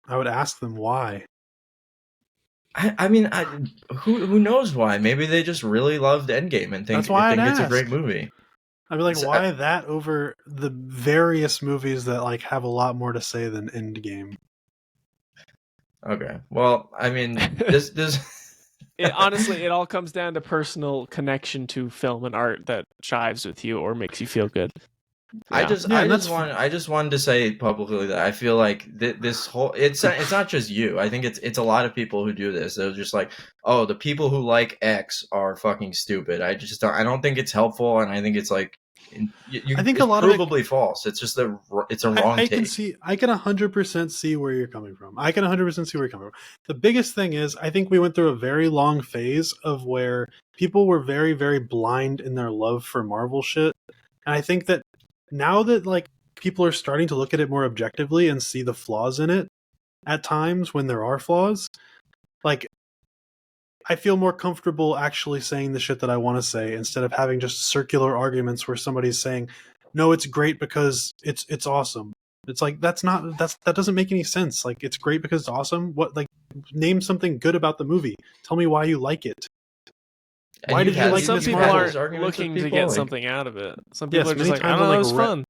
I would ask them why. I mean, who knows why? Maybe they just really loved Endgame and think it's a great movie. I'd be like, why that over the various movies that like have a lot more to say than Endgame? Okay, well, I mean, this honestly, it all comes down to personal connection to film and art that chives with you or makes you feel good. Yeah. I just wanted to say publicly that I feel like this whole it's not just you. I think it's a lot of people who do this. They're just like, oh, the people who like X are fucking stupid. I don't think it's helpful, and I think it's like I think it's provably false. It's just it's a wrong take. I can 100% see where you're coming from. I can 100% see where you're coming from. The biggest thing is I think we went through a very long phase of where people were very, very blind in their love for Marvel shit, and I think that now that like people are starting to look at it more objectively and see the flaws in it at times when there are flaws, like I feel more comfortable actually saying the shit that I want to say instead of having just circular arguments where somebody's saying, no, it's great because it's awesome. It's like that doesn't make any sense. Like, it's great because it's awesome. What, like, name something good about the movie. Tell me why you like it. Why did you like some people aren't looking to get something out of it. Some people are just like, I don't know, it was fun.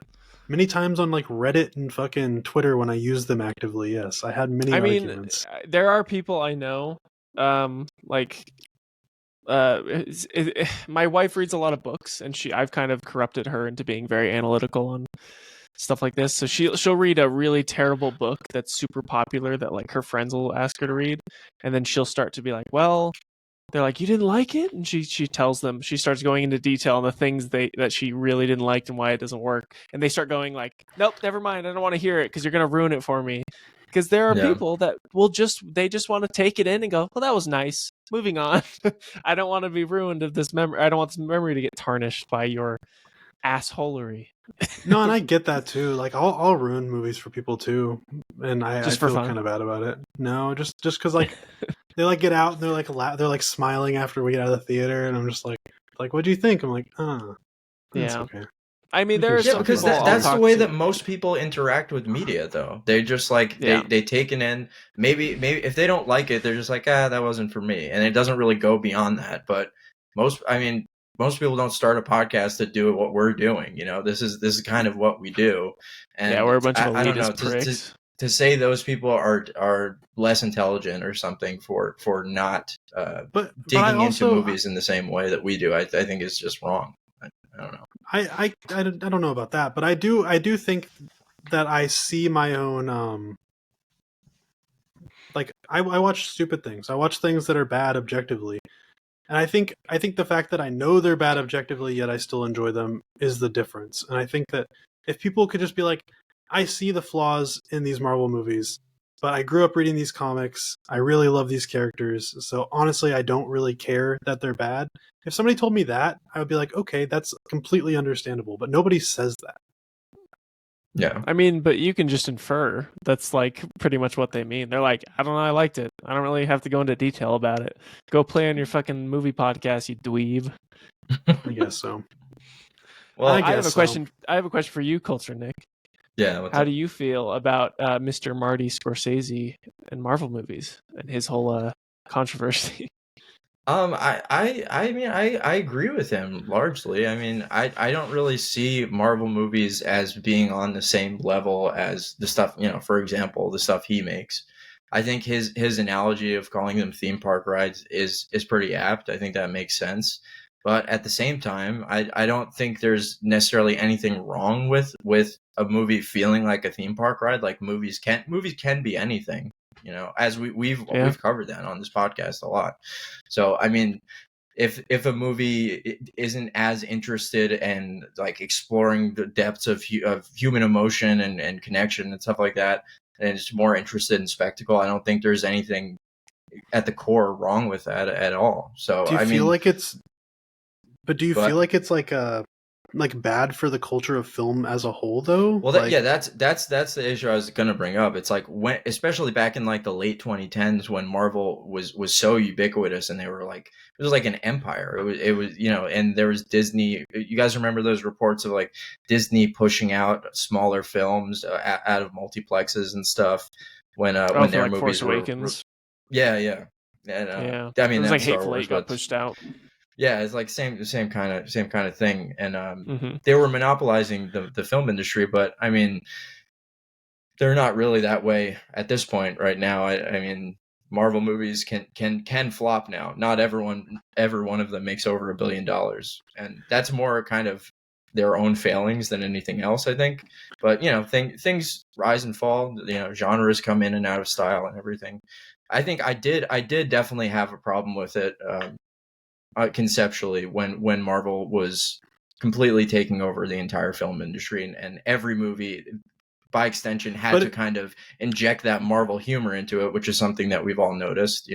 Many times on like Reddit and fucking Twitter when I use them actively, yes, I had many arguments. There are people I know, my wife reads a lot of books, and I've kind of corrupted her into being very analytical on stuff like this. So she'll read a really terrible book that's super popular that like her friends will ask her to read, and then she'll start to be like, well, they're like, you didn't like it? And she tells them, she starts going into detail on the things that she really didn't like and why it doesn't work. And they start going like, nope, never mind. I don't want to hear it because you're going to ruin it for me. Because there are people that they just want to take it in and go, well, that was nice. Moving on. I don't want to be ruined of this memory. I don't want this memory to get tarnished by your assholery. No, and I get that too. Like, I'll ruin movies for people too. And I feel kind of bad about it. No, just because like they like get out and they're like smiling after we get out of the theater, and I'm just like what do you think? I'm like, yeah, okay. I mean, there are some because that's the way that most people interact with media, though. They just like they take it in. Maybe if they don't like it, they're just like, that wasn't for me, and it doesn't really go beyond that. But most people don't start a podcast to do what we're doing. This is kind of what we do. And we're a bunch of elitist pricks. To say those people are less intelligent or something for not digging into movies in the same way that we do, I think is just wrong. I don't know. I don't know about that, but I do think that I see my own like I watch stupid things. I watch things that are bad objectively. And I think the fact that I know they're bad objectively yet I still enjoy them is the difference. And I think that if people could just be like, I see the flaws in these Marvel movies, but I grew up reading these comics. I really love these characters. So honestly, I don't really care that they're bad. If somebody told me that, I would be like, okay, that's completely understandable. But nobody says that. Yeah. I mean, but you can just infer. That's like pretty much what they mean. They're like, I don't know, I liked it. I don't really have to go into detail about it. Go play on your fucking movie podcast, you dweeb. I guess so. Well, I have a question. I have a question for you, Culture Nick. Yeah. How do you feel about Mr. Marty Scorsese and Marvel movies and his whole controversy? I mean, I agree with him largely. I mean, I don't really see Marvel movies as being on the same level as the stuff, for example, the stuff he makes. I think his analogy of calling them theme park rides is pretty apt. I think that makes sense. But at the same time, I don't think there's necessarily anything wrong with a movie feeling like a theme park ride. Like movies can be anything, as we've covered that on this podcast a lot. So, I mean, if a movie isn't as interested in like exploring the depths of human emotion and connection and stuff like that, and it's more interested in spectacle, I don't think there's anything at the core wrong with that at all. So, do you feel like it's like a like bad for the culture of film as a whole, though? Well, like, that's the issue I was gonna bring up. It's like when, especially back in like the late 2010s, when Marvel was so ubiquitous, and they were like, it was like an empire. It was and there was Disney. You guys remember those reports of like Disney pushing out smaller films out of multiplexes and stuff when their like movies Force were Awakens. Yeah. And Yeah, I mean, it was that's like Star Hateful Wars, Eight got but pushed out. yeah, it's like same kind of thing. And Mm-hmm. they were monopolizing the film industry, but I mean, they're not really that way at this point right now. I mean, Marvel movies can flop now. Not every one of them makes over $1 billion, and that's more kind of their own failings than anything else, I think. But things rise and fall. Genres come in and out of style and everything. I think I did definitely have a problem with it conceptually when Marvel was completely taking over the entire film industry, and every movie by extension had to kind of inject that Marvel humor into it, which is something that we've all noticed.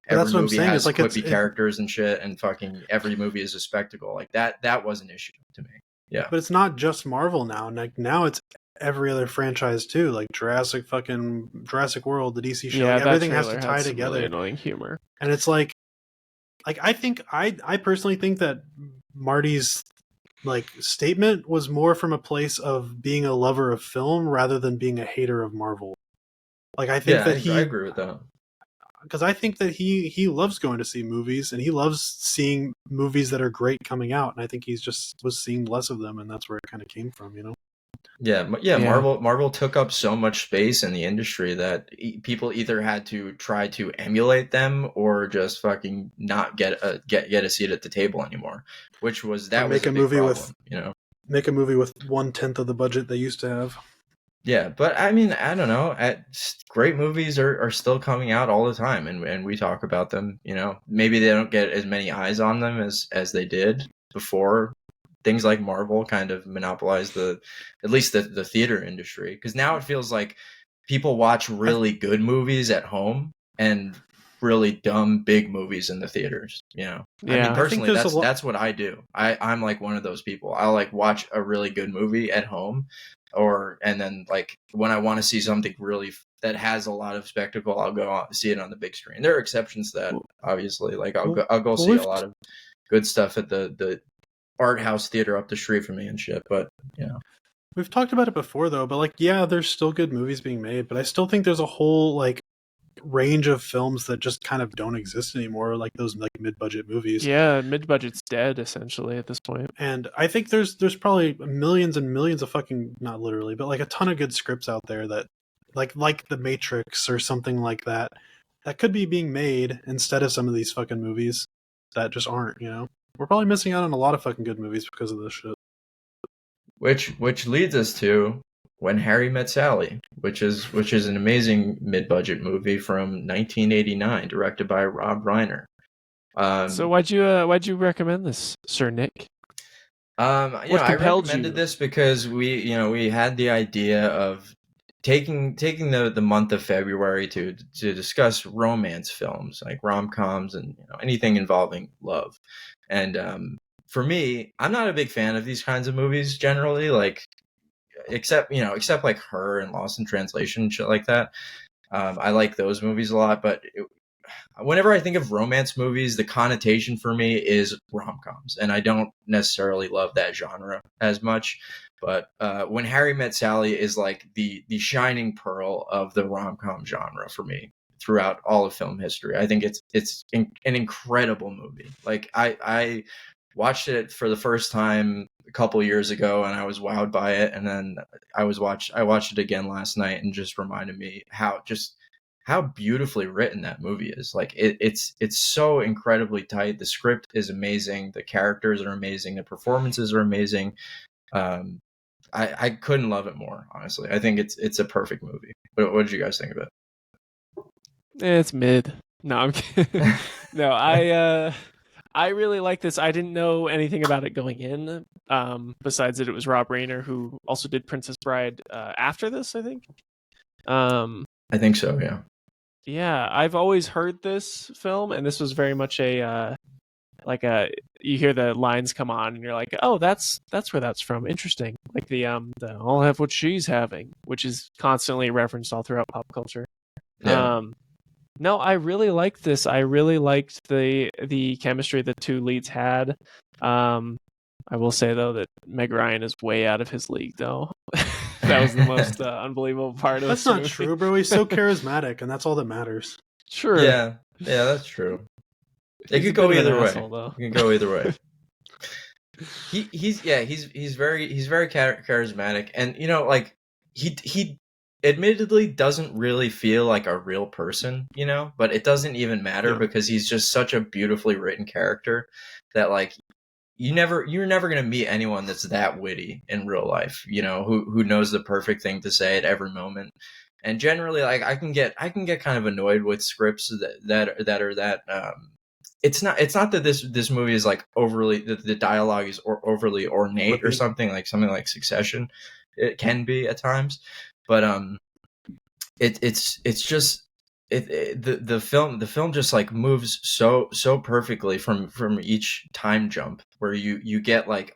Every movie has like quippy characters and shit, and fucking every movie is a spectacle. Like that was an issue to me. Yeah, but it's not just Marvel now. Like now it's every other franchise too, like Jurassic World, the DC show. Yeah, like, everything has to had tie some together. really annoying humor, and it's like I personally think that Marty's like statement was more from a place of being a lover of film rather than being a hater of Marvel. Like I think I agree with that, because I think that he loves going to see movies, and he loves seeing movies that are great coming out, and I think he's just was seeing less of them, and that's where it kind of came from, Yeah. Marvel took up so much space in the industry that people either had to try to emulate them or just fucking not get a seat at the table anymore, which was a big problem, Make a movie with 1/10 of the budget they used to have. Yeah, but I mean, I don't know. Great movies are still coming out all the time, and we talk about them. Maybe they don't get as many eyes on them as they did before. Things like Marvel kind of monopolized at least the theater industry, because now it feels like people watch really good movies at home and really dumb big movies in the theaters. I mean, personally, that's what I do. I'm like one of those people. I'll like watch a really good movie at home, and then like when I want to see something really that has a lot of spectacle, I'll go see it on the big screen. There are exceptions to that, obviously. Like I'll go see a lot of good stuff at the art house theater up the street from me and shit. But we've talked about it before though. But like, yeah, there's still good movies being made, but I still think there's a whole like range of films that just kind of don't exist anymore, like those like mid-budget movies. Yeah, mid-budget's dead essentially at this point. And I think there's probably millions and millions of fucking, not literally, but like a ton of good scripts out there that like The Matrix or something like that could be being made instead of some of these fucking movies that just aren't. We're probably missing out on a lot of fucking good movies because of this shit. Which leads us to When Harry Met Sally, which is an amazing mid-budget movie from 1989, directed by Rob Reiner. So why'd you recommend this, Sir Nick? I recommended this because we had the idea of taking the month of February to discuss romance films, like rom-coms and anything involving love. And for me, I'm not a big fan of these kinds of movies generally, like except like Her and Lost in Translation and shit like that. I like those movies a lot, but whenever I think of romance movies, the connotation for me is rom-coms, and I don't necessarily love that genre as much. But When Harry Met Sally is like the shining pearl of the rom-com genre for me throughout all of film history. I think it's an incredible movie. Like I watched it for the first time a couple years ago, and I was wowed by it. And then I watched it again last night, and just reminded me how beautifully written that movie is. Like it's so incredibly tight. The script is amazing. The characters are amazing. The performances are amazing. I couldn't love it more, honestly. I think it's a perfect movie. What did you guys think of it? It's mid. No, I'm kidding. No, I really like this. I didn't know anything about it going in, besides that it was Rob Reiner, who also did Princess Bride after this, I think. I think so, yeah. Yeah, I've always heard this film, and this was very much a like you hear the lines come on and you're like, oh, that's where that's from. Interesting. Like the I'll have what she's having, which is constantly referenced all throughout pop culture. Yeah. No, I really liked this. I really liked the chemistry the two leads had. I will say though that Meg Ryan is way out of his league though. That was the most unbelievable part of That's this not movie. true, bro. He's so charismatic, and that's all that matters. Sure. Yeah, that's true. It He's could a go bit of an either way. asshole, though. It can go either way. He's very charismatic, and you know, like he admittedly doesn't really feel like a real person, you know, but it doesn't even matter because he's just such a beautifully written character that like you're never going to meet anyone that's that witty in real life, you know, who knows the perfect thing to say at every moment. And generally, like I can get kind of annoyed with scripts that are that it's not that this movie is like overly the dialogue is overly ornate or something like Succession. It can be at times, but it's just the film just like moves so perfectly from each time jump where you get like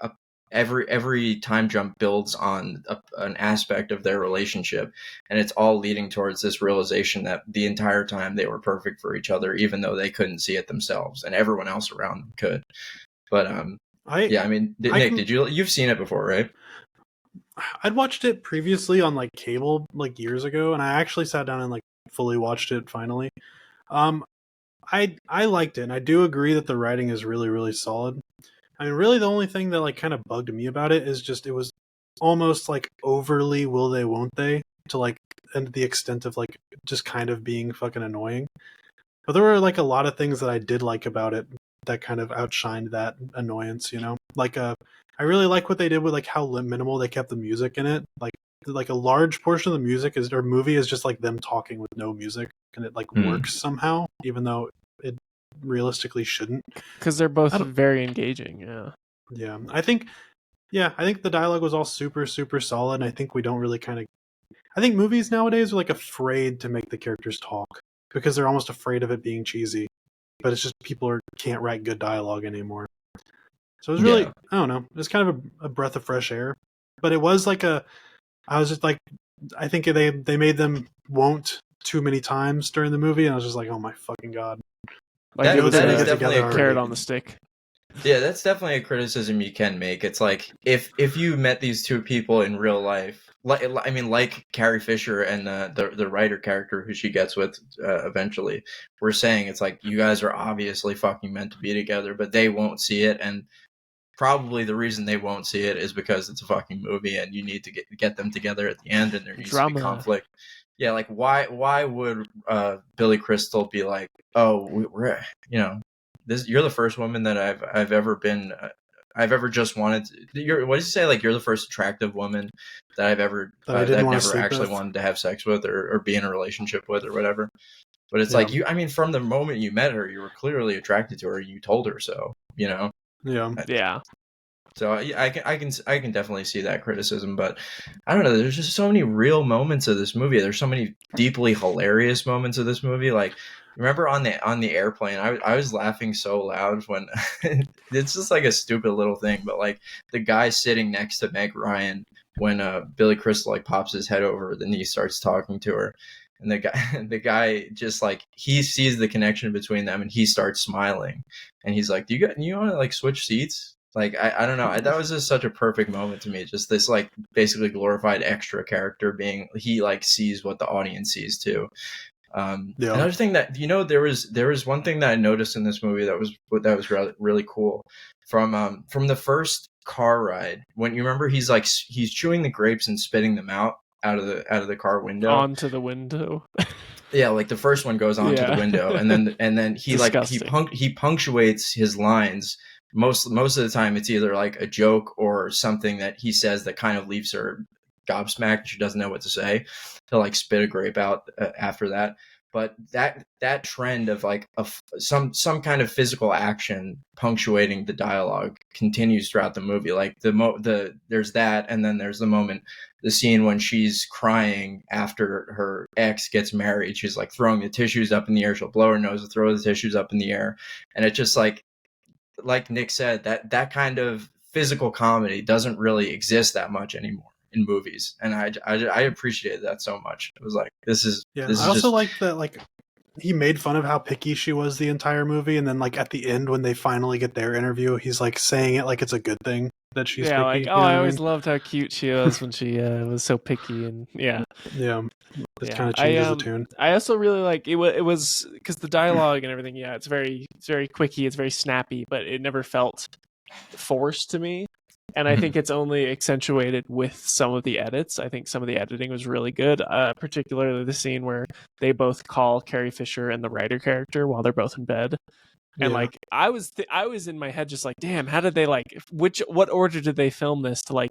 every time jump builds on an aspect of their relationship, and it's all leading towards this realization that the entire time they were perfect for each other, even though they couldn't see it themselves and everyone else around them could. But Nick, you've seen it before, right? I'd watched it previously on like cable like years ago, and I actually sat down and like fully watched it finally. I liked it, and I do agree that the writing is really, really solid. I mean, really, the only thing that like kind of bugged me about it is just it was almost like overly will they, won't they, to like and the extent of like just kind of being fucking annoying. But there were like a lot of things that I did like about it that kind of outshined that annoyance, you know. Like I really like what they did with like how minimal they kept the music in it. Like a large portion of the music is their movie is just like them talking with no music, and it like works somehow, even though it realistically shouldn't, because they're both very engaging. Yeah, I think the dialogue was all super solid, and I think we don't really I think movies nowadays are like afraid to make the characters talk because they're almost afraid of it being cheesy, but it's just people can't write good dialogue anymore. So it was really, I don't know, it was kind of a breath of fresh air, but it was like I was just like, I think they made them won't too many times during the movie, and I was just like, oh my fucking god. Like that is definitely a carrot on the stick. Yeah, that's definitely a criticism you can make. It's like if you met these two people in real life, like Carrie Fisher and the writer character who she gets with eventually, we're saying it's like you guys are obviously fucking meant to be together, but they won't see it, and probably the reason they won't see it is because it's a fucking movie and you need to get them together at the end, and there needs to be conflict. Yeah, like why would Billy Crystal be like, oh, we're you're the first woman that I've ever been I've ever just wanted to, what did you say, like you're the first attractive woman that I've ever that I've never actually wanted to have sex with or be in a relationship with or whatever. But it's like from the moment you met her, you were clearly attracted to her. You told her so, you know. Yeah. So I can definitely see that criticism, but I don't know. There's just so many real moments of this movie. There's so many deeply hilarious moments of this movie. Like, remember on the airplane, I was laughing so loud when it's just like a stupid little thing, but like the guy sitting next to Meg Ryan when Billy Crystal like pops his head over, then he starts talking to her. And the guy just like he sees the connection between them and he starts smiling, and he's like, you want to like switch seats? Like I don't know. That was just such a perfect moment to me. Just this like basically glorified extra character being he like sees what the audience sees too. Another thing that there was one thing that I noticed in this movie that was really, really cool from the first car ride when you remember he's chewing the grapes and spitting them out of the car window onto the window. Yeah, like the first one goes onto the window, and then he he punctuates his lines. Most of the time, it's either like a joke or something that he says that kind of leaves her gobsmacked. She doesn't know what to say. He'll like spit a grape out after that. But that trend of like some kind of physical action punctuating the dialogue continues throughout the movie. Like there's that, and then there's the scene when she's crying after her ex gets married. She's like throwing the tissues up in the air. She'll blow her nose and throw the tissues up in the air, and it just like like Nick said, that kind of physical comedy doesn't really exist that much anymore in movies, and I appreciated that so much. It was like, this is I also like that, like, he made fun of how picky she was the entire movie, and then like at the end when they finally get their interview, he's like saying it like it's a good thing that she's picky. Like, oh, I always loved how cute she was when she was so picky, and it kind of changes the tune. I also really like it. It was because the dialogue and everything. Yeah, it's very quickie. It's very snappy, but it never felt forced to me. And I think it's only accentuated with some of the edits. I think some of the editing was really good, particularly the scene where they both call Carrie Fisher and the writer character while they're both in bed. And like I was in my head just like, damn, how did they like what order did they film this to like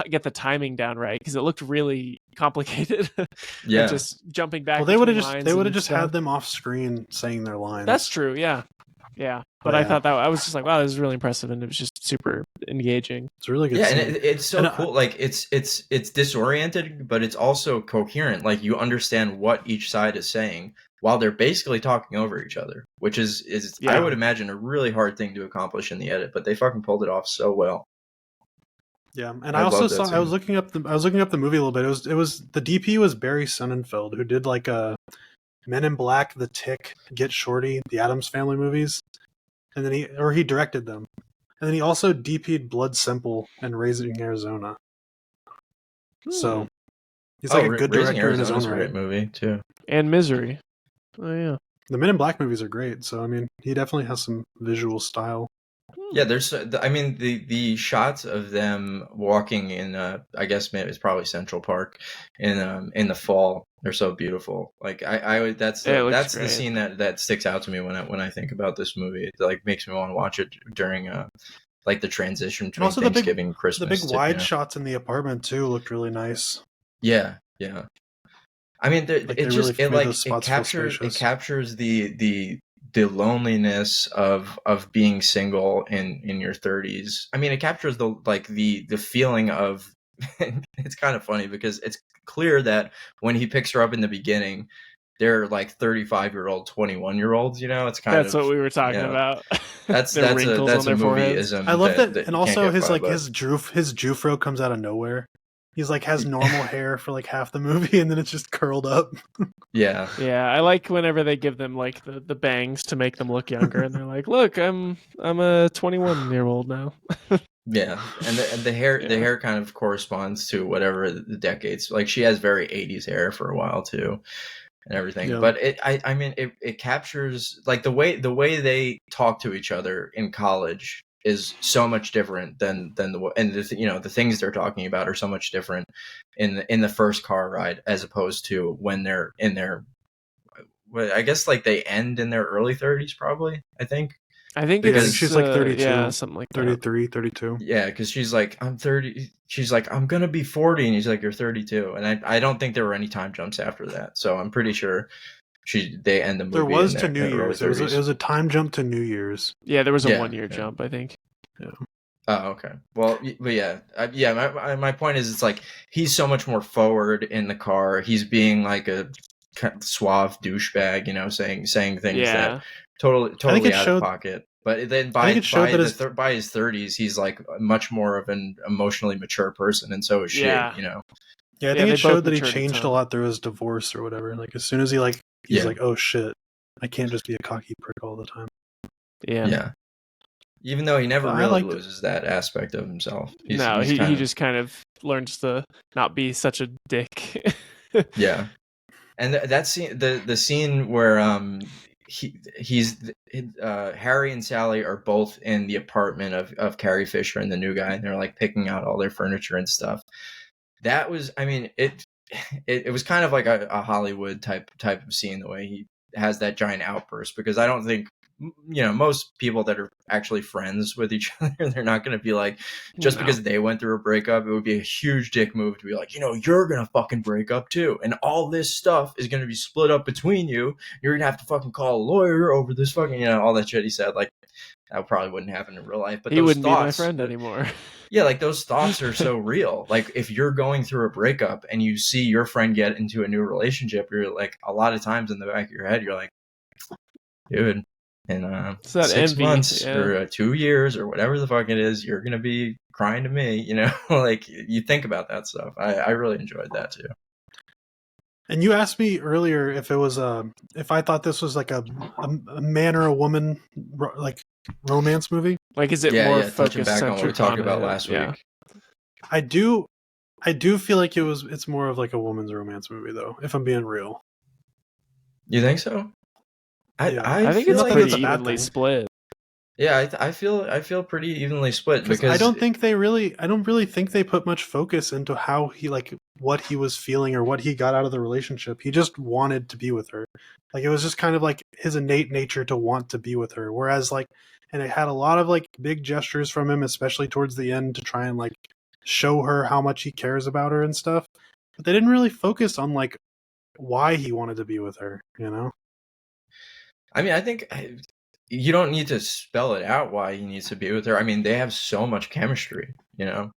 get the timing down right? Because it looked really complicated. Yeah, just jumping back. Well, they would have just had them off screen saying their lines. That's true. Yeah. But I thought that I was just like, wow, this is really impressive, and it was just super engaging. It's really good. Yeah, and it's so cool. Like it's disoriented, but it's also coherent. Like you understand what each side is saying while they're basically talking over each other, which is I would imagine a really hard thing to accomplish in the edit, but they fucking pulled it off so well. Yeah, and I also saw. I was looking up the movie a little bit. It was the DP was Barry Sonnenfeld, who did like Men in Black, The Tick, Get Shorty, the Addams Family movies. And then he directed them. And then he also DP'd Blood Simple and Raising Arizona. So he's like a good director in his own right. Great movie too. And Misery. Oh yeah. The Men in Black movies are great. So I mean, he definitely has some visual style. Yeah, there's. I mean, the shots of them walking in. I guess maybe it's probably Central Park in the fall. They're so beautiful. Like that's the scene that sticks out to me when I think about this movie. It like makes me want to watch it during like the transition between Thanksgiving and Christmas. The big wide shots in the apartment too looked really nice. Yeah. I mean, it captures the loneliness of being single in your 30s. I mean, it captures the feeling of. It's kind of funny because it's clear that when he picks her up in the beginning, they're like 35-year-old, 21-year-olds. You know, it's that's what we were talking about. That's a movieism. I love that, and also his Jufro comes out of nowhere. He's like has normal hair for like half the movie, and then it's just curled up. Yeah. I like whenever they give them like the bangs to make them look younger, and they're like, "Look, I'm a 21-year-old now." Yeah, and the hair kind of corresponds to whatever the decades. Like she has very 80s hair for a while too, and everything. Yeah. But it captures like the way they talk to each other in college is so much different than the things they're talking about are so much different in the first car ride as opposed to when they're in their. I guess like they end in their early 30s probably. I think she's like 32, something like 33, 32. Yeah, because she's like, I'm 30. She's like, I'm gonna be 40, and he's like, you're 32. And I don't think there were any time jumps after that. So I'm pretty sure they end the movie. There was to New Year's. It was a time jump to New Year's. Yeah, there was a 1 year jump, I think. Yeah. Oh, okay. Well, but yeah. My point is, it's like he's so much more forward in the car. He's being like a suave douchebag, you know, saying things that. Totally out of pocket. But then by his 30s, he's like much more of an emotionally mature person, and so is she. You know. Yeah, I think it showed that he changed a lot through his divorce or whatever. Like as soon as he's like, oh shit, I can't just be a cocky prick all the time. Yeah. Even though he never really loses that aspect of himself. He just kind of learns to not be such a dick. Yeah, and that scene, the scene where Harry and Sally are both in the apartment of Carrie Fisher and the new guy, and they're like picking out all their furniture and stuff. That was, I mean, it was kind of like a Hollywood type of scene, the way he has that giant outburst, because I don't think, you know, most people that are actually friends with each other, they're not going to be like, just because they went through a breakup, it would be a huge dick move to be like, you know, you're going to fucking break up too. And all this stuff is going to be split up between you. You're going to have to fucking call a lawyer over this fucking, you know, all that shit he said. Like, that probably wouldn't happen in real life. But he wouldn't be my friend anymore. Yeah, like those thoughts are so real. Like if you're going through a breakup and you see your friend get into a new relationship, you're like, a lot of times in the back of your head, you're like, dude, in It's that 6 envy, months yeah. or 2 years or whatever the fuck it is, you're gonna be crying to me, you know. Like, you think about that stuff. I really enjoyed that too. And you asked me earlier if it was if I thought this was like a man or a woman like romance movie. Like, is it Yeah, more yeah, touching focused back on what we centric talked on about it? last Yeah. week. I do feel like it's more of like a woman's romance movie though, if I'm being real. You think so? Yeah. I think feel it's like pretty a bad evenly thing. split. Yeah, I feel pretty evenly split Because because I don't really think they put much focus into how he like what he was feeling or what he got out of the relationship. He just wanted to be with her. Like it was just kind of like his innate nature to want to be with her. Whereas like, and it had a lot of like big gestures from him, especially towards the end to try and like show her how much he cares about her and stuff. But they didn't really focus on like why he wanted to be with her, you know? I mean, I think you don't need to spell it out why he needs to be with her. I mean, they have so much chemistry, you know.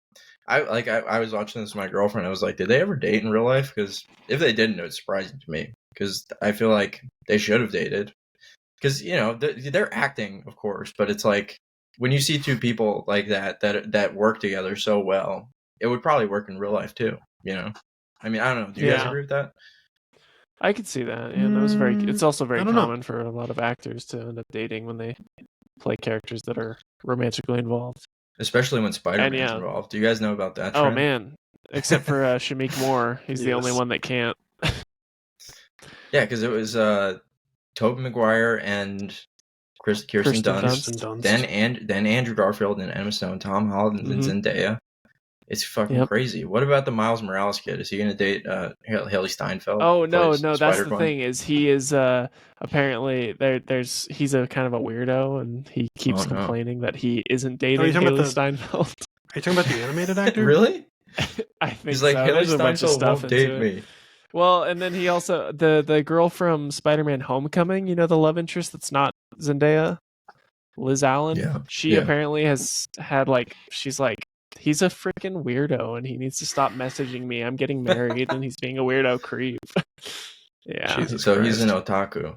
I was watching this with my girlfriend. I was like, did they ever date in real life? Because if they didn't, it was surprising to me. Because I feel like they should have dated. Because, you know, they're acting, of course, but it's like when you see two people like that work together so well, it would probably work in real life too. You know. I mean, I don't know. Do you guys agree with that? I could see that. Yeah, that was very. It's also very I don't know. common for a lot of actors to end up dating when they play characters that are romantically involved. Especially when Spider-Man's yeah. involved. Do you guys know about that Oh trend? man, except for Shamik Moore, he's the only Yes. one that can't. Yeah, because it was Tobey Maguire and Kirsten Dunst. Then Andrew Garfield and Emma Stone, Tom Holland and Zendaya. It's fucking crazy. What about the Miles Morales kid? Is he going to date Haley Steinfeld? Oh no, that's Spider-Gwen? the thing. Is he is apparently he's a kind of a weirdo, and he keeps complaining that he isn't dating Haley Steinfeld. Are you talking about the animated actor? Really? I think he's like, so. Haley There's a bunch of Steinfeld stuff won't into date it. me. Well, and then he also the girl from Spider-Man: Homecoming, you know, the love interest that's not Zendaya, Liz Allen. Yeah. She apparently has had like she's like, he's a freaking weirdo and he needs to stop messaging me. I'm getting married and he's being a weirdo creep. Yeah. Jesus so Christ. He's an otaku.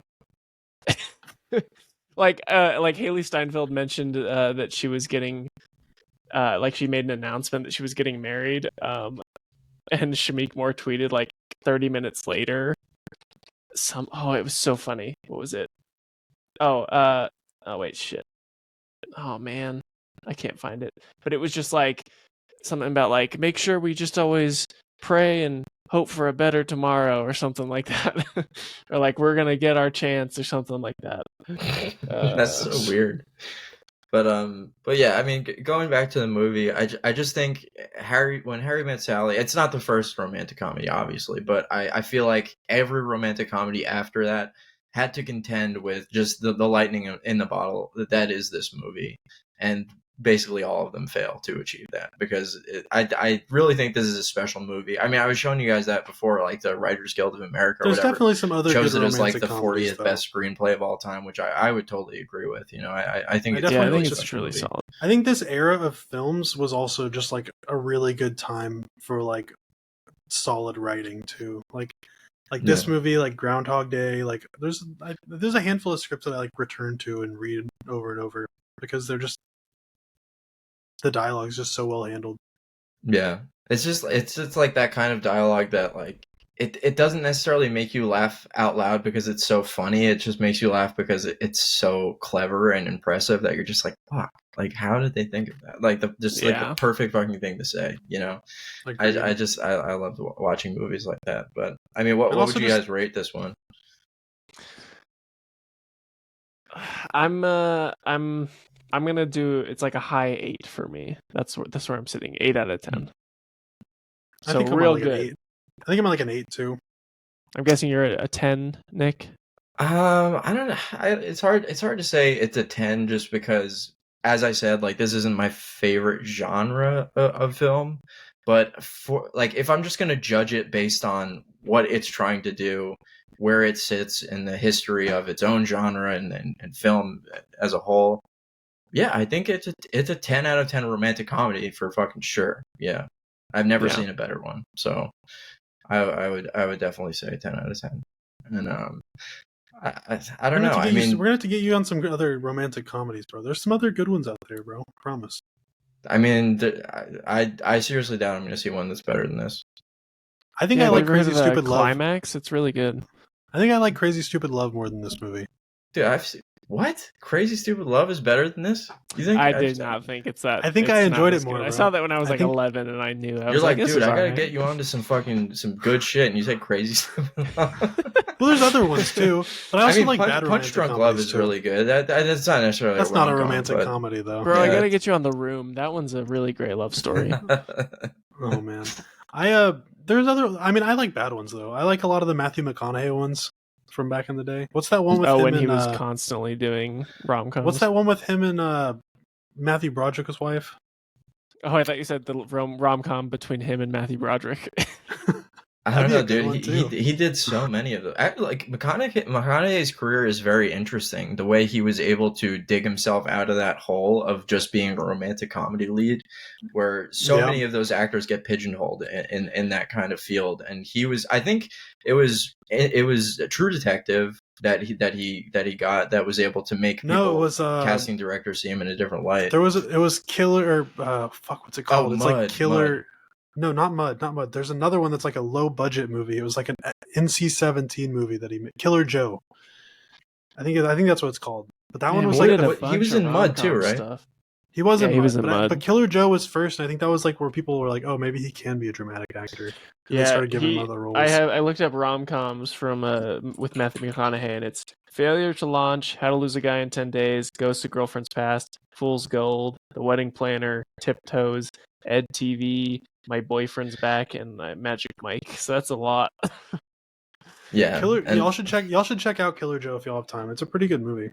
like Haley Steinfeld mentioned that she was getting like she made an announcement that she was getting married. And Shamik Moore tweeted like 30 minutes later it was so funny. What was it? Oh wait, shit. Oh man, I can't find it. But it was just like something about like, make sure we just always pray and hope for a better tomorrow or something like that. Or like, we're gonna get our chance or something like that. That's so weird. But yeah, I mean, going back to the movie, I just think when Harry Met Sally, it's not the first romantic comedy, obviously, but I feel like every romantic comedy after that had to contend with just the lightning in the bottle that is this movie, and basically all of them fail to achieve that, because I really think this is a special movie. I mean, I was showing you guys that before, like the Writers Guild of America. There's definitely some other shows good it as like the comedies, 40th best screenplay of all time, which I would totally agree with. You know, I think I think it's really solid. I think this era of films was also just like a really good time for like solid writing too. Like this movie, like Groundhog Day, like there's a handful of scripts that I like return to and read over and over because they're just, the dialogue is just so well handled. Yeah, it's just like that kind of dialogue that like it doesn't necessarily make you laugh out loud because it's so funny. It just makes you laugh because it's so clever and impressive that you're just like, fuck, like how did they think of that? Like like the perfect fucking thing to say, you know? I love watching movies like that. But I mean, what would you guys rate this one? I'm gonna do, it's like a high 8 for me. That's where I'm sitting. 8 out of 10. So I think real like good. I think I'm at like an 8 too. I'm guessing you're at a 10, Nick. I don't know. It's hard to say it's a 10 just because, as I said, like this isn't my favorite genre of film. But for like, if I'm just gonna judge it based on what it's trying to do, where it sits in the history of its own genre and film as a whole, yeah, I think it's a 10 out of 10 romantic comedy for fucking sure. Yeah, I've never seen a better one, so I would definitely say 10 out of 10. And I don't know. I mean, we're gonna have to get you on some other romantic comedies, bro. There's some other good ones out there, bro. Promise. I mean, I seriously doubt I'm going to see one that's better than this. I think I like Crazy Stupid Love. Climax. It's really good. I think I like Crazy Stupid Love more than this movie. Dude, I've seen what? Crazy Stupid Love is better than this? You think? I did not think it's that. I think I enjoyed it more. Bro. I saw that when I was like 11, and I knew. You're like, dude, I gotta get you onto some good shit, and you said Crazy Stupid Love. Well, there's other ones too, but I also like Bad Punch Drunk Love is really good. That's not necessarily. That's not a romantic comedy, though. Bro, I gotta get you on The Room. That one's a really great love story. Oh man, there's other. I mean, I like bad ones though. I like a lot of the Matthew McConaughey ones from back in the day. What's that one with him? When he was constantly doing rom-coms. What's that one with him and Matthew Broderick's wife? Oh, I thought you said the rom-com between him and Matthew Broderick. I don't know, dude. He did so many of them. Like McConaughey's career is very interesting. The way he was able to dig himself out of that hole of just being a romantic comedy lead, where so many of those actors get pigeonholed in that kind of field. And he was, I think, it was a True Detective that he got that was able to make people, casting directors see him in a different light. It was Killer. What's it called? It's Mud, like Killer. Mud. No, not Mud. There's another one that's like a low budget movie. It was like an NC-17 movie that he made. Killer Joe. I think that's what it's called. But that one was like he was in Mud too, right? Stuff. He was in Mud. But Killer Joe was first, and I think that was like where people were like, "Oh, maybe he can be a dramatic actor." And they started giving him other roles. I looked up rom-coms from with Matthew McConaughey, and it's Failure to Launch, How to Lose a Guy in 10 Days, Ghost of Girlfriend's Past, Fool's Gold, The Wedding Planner, Tiptoes, Ed TV, My Boyfriend's Back, and Magic Mike. So that's a lot. Yeah, y'all should check out Killer Joe if y'all have time. It's a pretty good movie.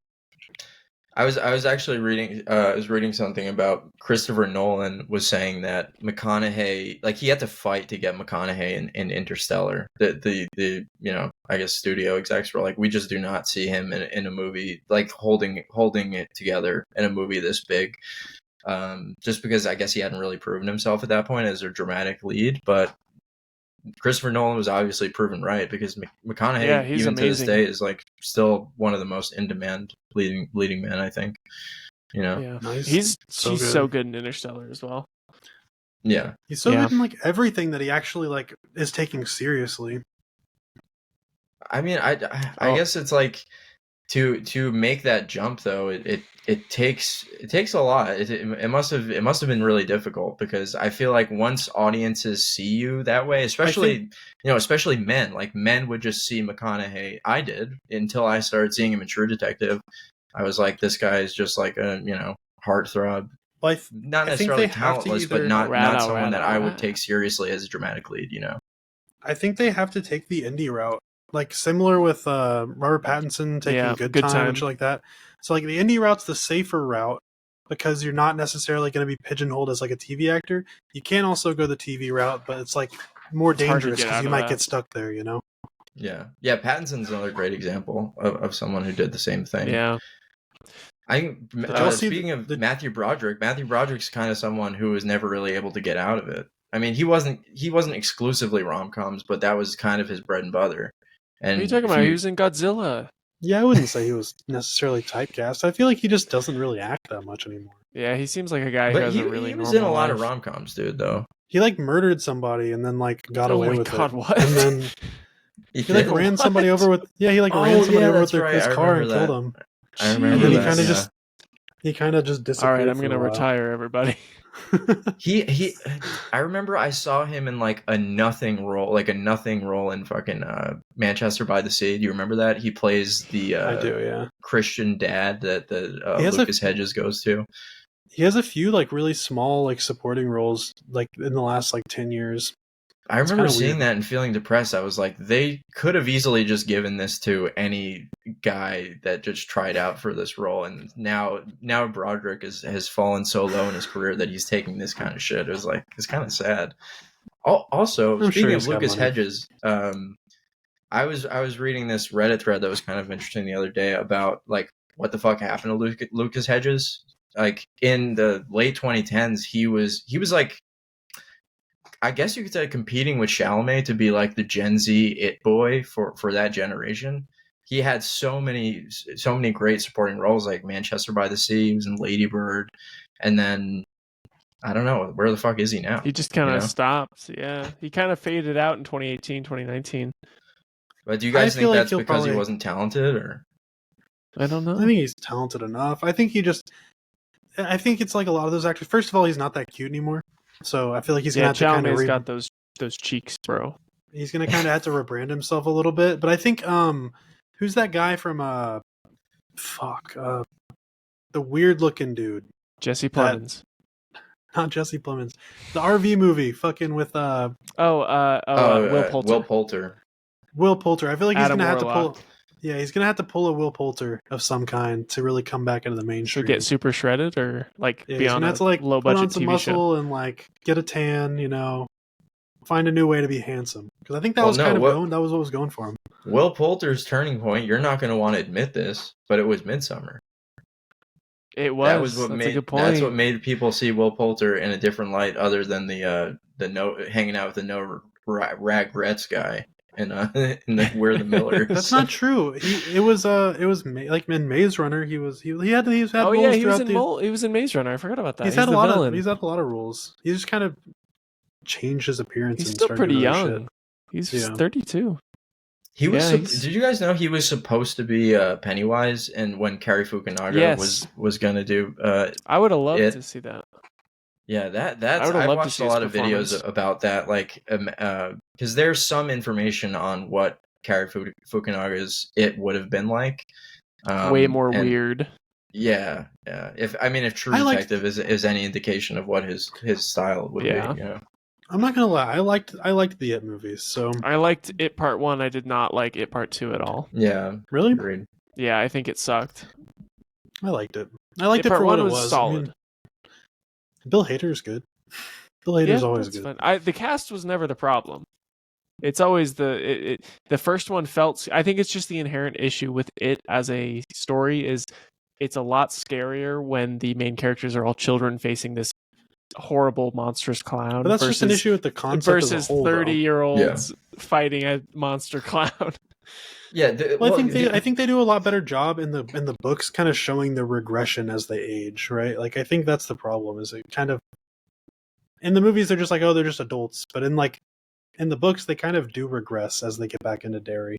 I was actually reading something about Christopher Nolan was saying that McConaughey, like, he had to fight to get McConaughey in Interstellar. The I guess studio execs were like, we just do not see him in a movie like holding it together in a movie this big. Just because I guess he hadn't really proven himself at that point as a dramatic lead, but Christopher Nolan was obviously proven right, because McConaughey, even amazing. To this day, is like still one of the most in demand leading men, I think. Nice. He's so good in Interstellar as well. Yeah, he's so good in like everything that he actually like is taking seriously. I mean, I guess it's like to make that jump though. It takes a lot. It must have been really difficult, because I feel like once audiences see you that way, especially men, like men would just see McConaughey. I did, until I started seeing him in True Detective. I was like, this guy is just like a heartthrob. Well, not necessarily talentless, but not someone that I would take seriously as a dramatic lead. I think they have to take the indie route, like similar with Robert Pattinson taking Good Time and shit like that. So like the indie route's the safer route, because you're not necessarily going to be pigeonholed as like a TV actor. You can also go the TV route, but it's like more dangerous because you might get stuck there, Yeah. Pattinson's another great example of someone who did the same thing. Yeah. Speaking of Matthew Broderick's kind of someone who was never really able to get out of it. I mean, he wasn't exclusively rom-coms, but that was kind of his bread and butter. And what are you talking about? He was in Godzilla. Yeah, I wouldn't say he was necessarily typecast. I feel like he just doesn't really act that much anymore. Yeah, he seems like a guy who has a really. He was in a lot of rom-coms, dude. Though he like murdered somebody and then like got away with it. What? And then he like ran somebody over with. Yeah, he like ran somebody over with his car and killed him. I remember. And then he kind of just disappeared. All right, I'm gonna retire, everybody. I remember I saw him in like a nothing role in fucking Manchester by the Sea. Do you remember that? He plays the I do, yeah. Christian dad that Lucas Hedges goes to. He has a few like really small like supporting roles like in the last like 10 years. I remember seeing that and feeling depressed. I was like, they could have easily just given this to any guy that just tried out for this role. And now Broderick has fallen so low in his career that he's taking this kind of shit. It's kind of sad. Also, speaking of Lucas Hedges, I was reading this Reddit thread that was kind of interesting the other day about like what the fuck happened to Lucas Hedges. Like in the late 2010s, he was like, I guess you could say, competing with Chalamet to be like the Gen Z it boy for that generation. he had so many great supporting roles, like Manchester by the Sea. He was in Lady Bird, and then I don't know, where the fuck is he now? He just kind of stopped. Yeah, he kind of faded out in 2018, 2019. But do you guys think that's because he wasn't talented, or? I don't know. I think he's talented enough. I think it's like a lot of those actors. First of all, he's not that cute anymore, so I feel like he's gonna have to kind of. Got those cheeks, bro. He's gonna kind of have to rebrand himself a little bit. But I think who's that guy from the weird looking dude? Jesse Plemons. Not Jesse Plemons. The RV movie, fucking with Will Poulter. Will Poulter. Will Poulter. I feel like he's Adam gonna have Warlock. to pull. Yeah, he's gonna have to pull a Will Poulter of some kind to really come back into the mainstream. Should get super shredded or like be on a low budget put on some TV muscle show and like get a tan. Find a new way to be handsome, because I think that was what was going for him. Will Poulter's turning point. You're not going to want to admit this, but it was Midsummer. It was. That's a good point. That's what made people see Will Poulter in a different light, other than the hanging out with the no Ragretts guy and We're the Millers. That's not true. It was like in Maze Runner. He was had roles. He was in Maze Runner. I forgot about that. He's had a lot of roles. He just kind of changed his appearance. He's still pretty young. He's 32. He was. Did you guys know he was supposed to be Pennywise, and when Cary Fukunaga was going to do, I would have loved to see that. Yeah, I've watched a lot of videos about that, like, because there's some information on what Cary Fukunaga's It would have been like. Way more weird. Yeah. If True Detective is any indication of what his style would be. Yeah. I'm not gonna lie, I liked the It movies. So I liked It Part 1. I did not like It Part 2 at all. Yeah, really? Agreed. Yeah, I think it sucked. I liked it. I liked it for what it was. Solid. Bill Hader's good. Bill Hader's always good. Fun. The cast was never the problem. It's always the first one felt. I think it's just the inherent issue with it as a story is it's a lot scarier when the main characters are all children facing this horrible monstrous clown. But that's just an issue with the concept versus 30-year-olds fighting a monster clown. Yeah, I think they do a lot better job in the books, kind of showing the regression as they age, right? Like I think that's the problem. Is it kind of in the movies they're just like, oh, they're just adults, but in the books they kind of do regress as they get back into Derry.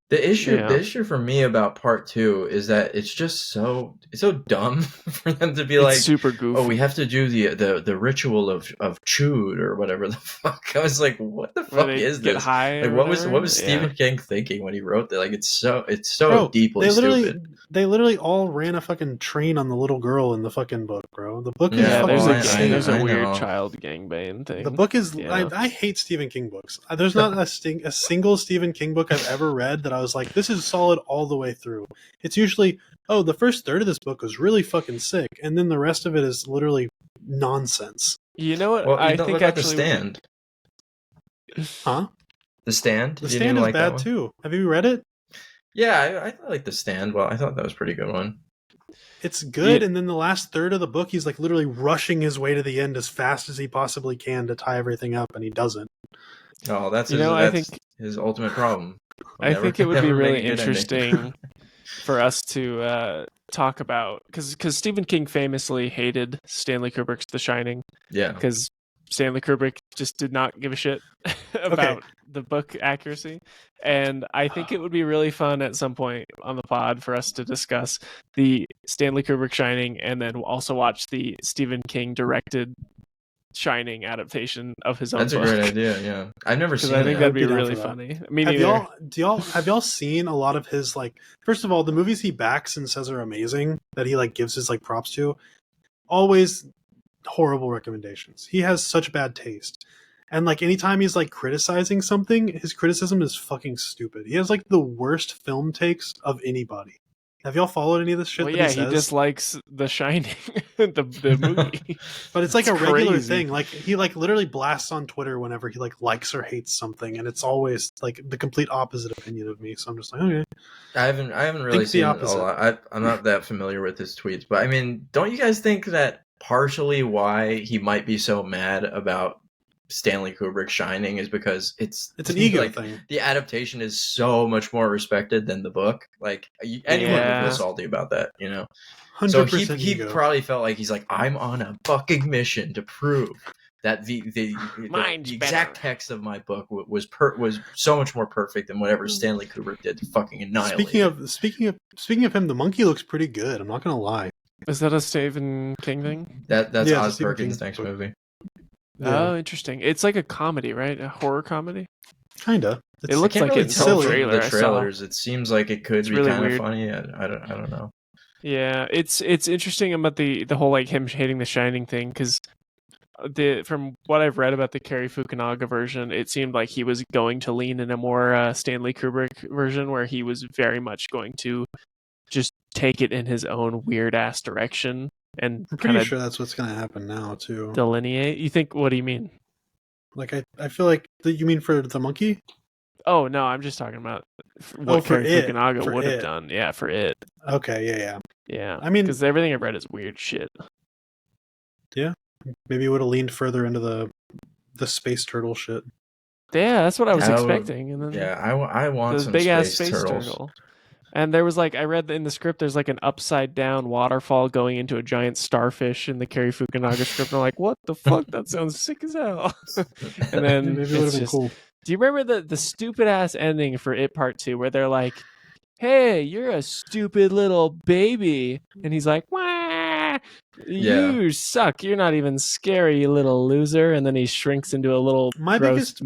The issue for me about Part 2 is that it's just so dumb for them to be like super goofy. Oh, we have to do the ritual of Chud or whatever the fuck. I was like, what the fuck is this? Like, what was Stephen King thinking when he wrote that? Like, it's so deeply stupid. They literally all ran a fucking train on the little girl in the fucking book, bro. The book is there's a weird child gangbang thing. The book is I hate Stephen King books. There's not a single Stephen King book I've ever read that I was like, this is solid all the way through. It's usually, oh, the first third of this book was really fucking sick, and then the rest of it is literally nonsense. You know what? Well, I think actually, The Stand. Huh? The Stand. The Stand is bad too. Have you read it? Yeah, I like The Stand. Well, I thought that was a pretty good one. It's good, and then the last third of the book, he's like literally rushing his way to the end as fast as he possibly can to tie everything up, and he doesn't. Oh, that's his ultimate problem. I think it would be really interesting for us to talk about, because Stephen King famously hated Stanley Kubrick's The Shining. Yeah. Because Stanley Kubrick just did not give a shit about the book accuracy. And I think it would be really fun at some point on the pod for us to discuss the Stanley Kubrick Shining and then also watch the Stephen King directed Shining adaptation of his own book. That's a great idea, yeah. I've never seen it. I think that'd be really funny. Me neither. Have y'all seen a lot of his, like, first of all, the movies he backs and says are amazing, that he like gives his like props to, always horrible recommendations. He has such bad taste. And like anytime he's like criticizing something, his criticism is fucking stupid. He has like the worst film takes of anybody. Have y'all followed any of this shit? Well, yeah, he dislikes The Shining, the movie. But it's like a regular thing. Like he like literally blasts on Twitter whenever he like likes or hates something, and it's always like the complete opposite opinion of me. So I'm just like, okay. I haven't really seen a lot. I'm not that familiar with his tweets, but I mean, don't you guys think that partially why he might be so mad about Stanley Kubrick Shining is because it's an ego like, thing. The adaptation is so much more respected than the book. Like anyone would feel salty about that, 100% So he ego. probably felt like he's like, I'm on a fucking mission to prove that the exact text of my book was so much more perfect than whatever Stanley Kubrick did to fucking annihilate. Speaking of him, the monkey looks pretty good. I'm not gonna lie. Is that a Stephen King thing? That's Oz Perkins' next movie. Yeah. Oh, interesting. It's like a comedy, right? A horror comedy. Kinda. It looks like really it's silly. The trailers. It seems like it could be kind of funny. I don't know. Yeah, it's interesting about the whole like him hating The Shining thing, because from what I've read about the Cary Fukunaga version, it seemed like he was going to lean in a more Stanley Kubrick version, where he was very much going to just take it in his own weird ass direction. And I'm pretty sure that's what's going to happen now too. Delineate? You think? What do you mean? Like I feel like you mean for the monkey? Oh no, I'm just talking about what Cary Fukunaga would have done. Yeah, for it. Okay, yeah. I mean, because everything I've read is weird shit. Yeah, maybe it would have leaned further into the space turtle shit. Yeah, that's what I was expecting. And then I want some big ass space turtle. And there was like, I read in the script, there's like an upside down waterfall going into a giant starfish in the Cary Fukunaga script. And I'm like, what the fuck? That sounds sick as hell. And then maybe it would have been cool. Do you remember the stupid ass ending for It Part 2 where they're like, hey, you're a stupid little baby. And he's like, wah, you suck. You're not even scary, you little loser. And then he shrinks into a little biggest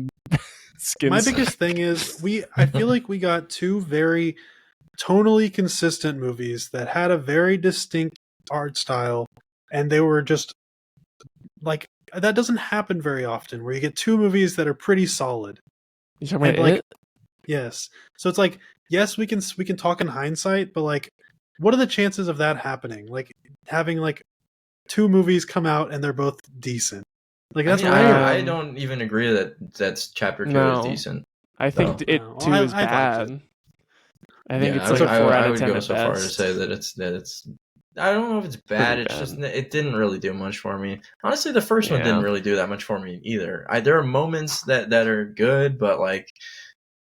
thing is I feel like we got two very tonally consistent movies that had a very distinct art style, and they were just like, that doesn't happen very often, where you get two movies that are pretty solid. You talking about It? Yes. So it's like, yes, we can talk in hindsight, but like, what are the chances of that happening? Like having like two movies come out and they're both decent. Like that's rare. I don't even agree that's Chapter 2 is decent. I think It 2 is bad. I think it's like a 4 out of 10 I would go so far to say that it's I don't know if it's bad. It's just it didn't really do much for me. Honestly, the first one didn't really do that much for me either. There are moments that are good, but like,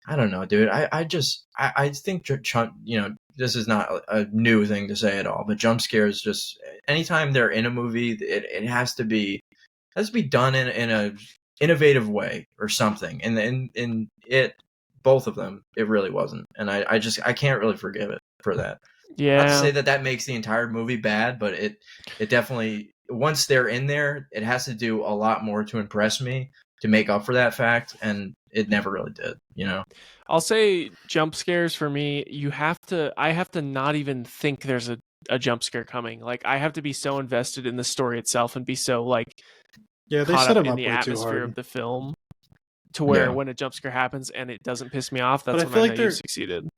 I don't know, dude. I think this is not a new thing to say at all, but jump scares, just anytime they're in a movie, it has to be done in a innovative way or something. And in it, both of them, it really wasn't, and I can't really forgive it for that. Yeah. Not to say that makes the entire movie bad, but it definitely, once they're in there, it has to do a lot more to impress me to make up for that fact, and it never really did, I'll say jump scares for me, I have to not even think there's a jump scare coming. Like, I have to be so invested in the story itself and be so like they set them in up the way atmosphere too hard of the film, to where when a jump scare happens and it doesn't piss me off, that's when I know you succeeded.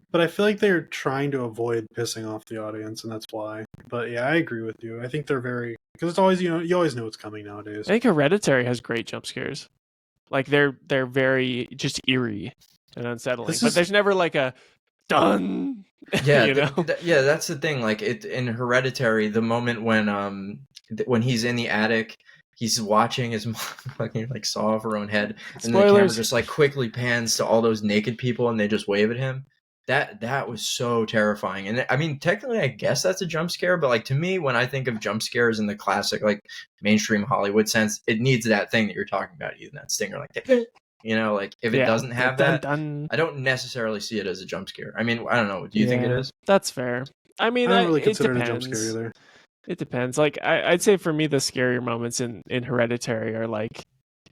But I feel like they're trying to avoid pissing off the audience, and that's why. But yeah, I agree with you. I think they're very, because it's always, you always know what's coming nowadays. I think Hereditary has great jump scares. Like they're very just eerie and unsettling. But there's never like a done. Yeah, that's the thing. Like in Hereditary, the moment when he's in the attic, he's watching his mom fucking like saw off her own head, and the camera just like quickly pans to all those naked people, and they just wave at him. That was so terrifying. And I mean, technically, I guess that's a jump scare, but like, to me, when I think of jump scares in the classic like mainstream Hollywood sense, it needs that thing that you're talking about, even that stinger, like like if it doesn't have that, I don't necessarily see it as a jump scare. I mean, I don't know. Do you think it is? That's fair. I mean, I don't really consider it a jump scare either. It depends. Like I'd say for me, the scarier moments in Hereditary are like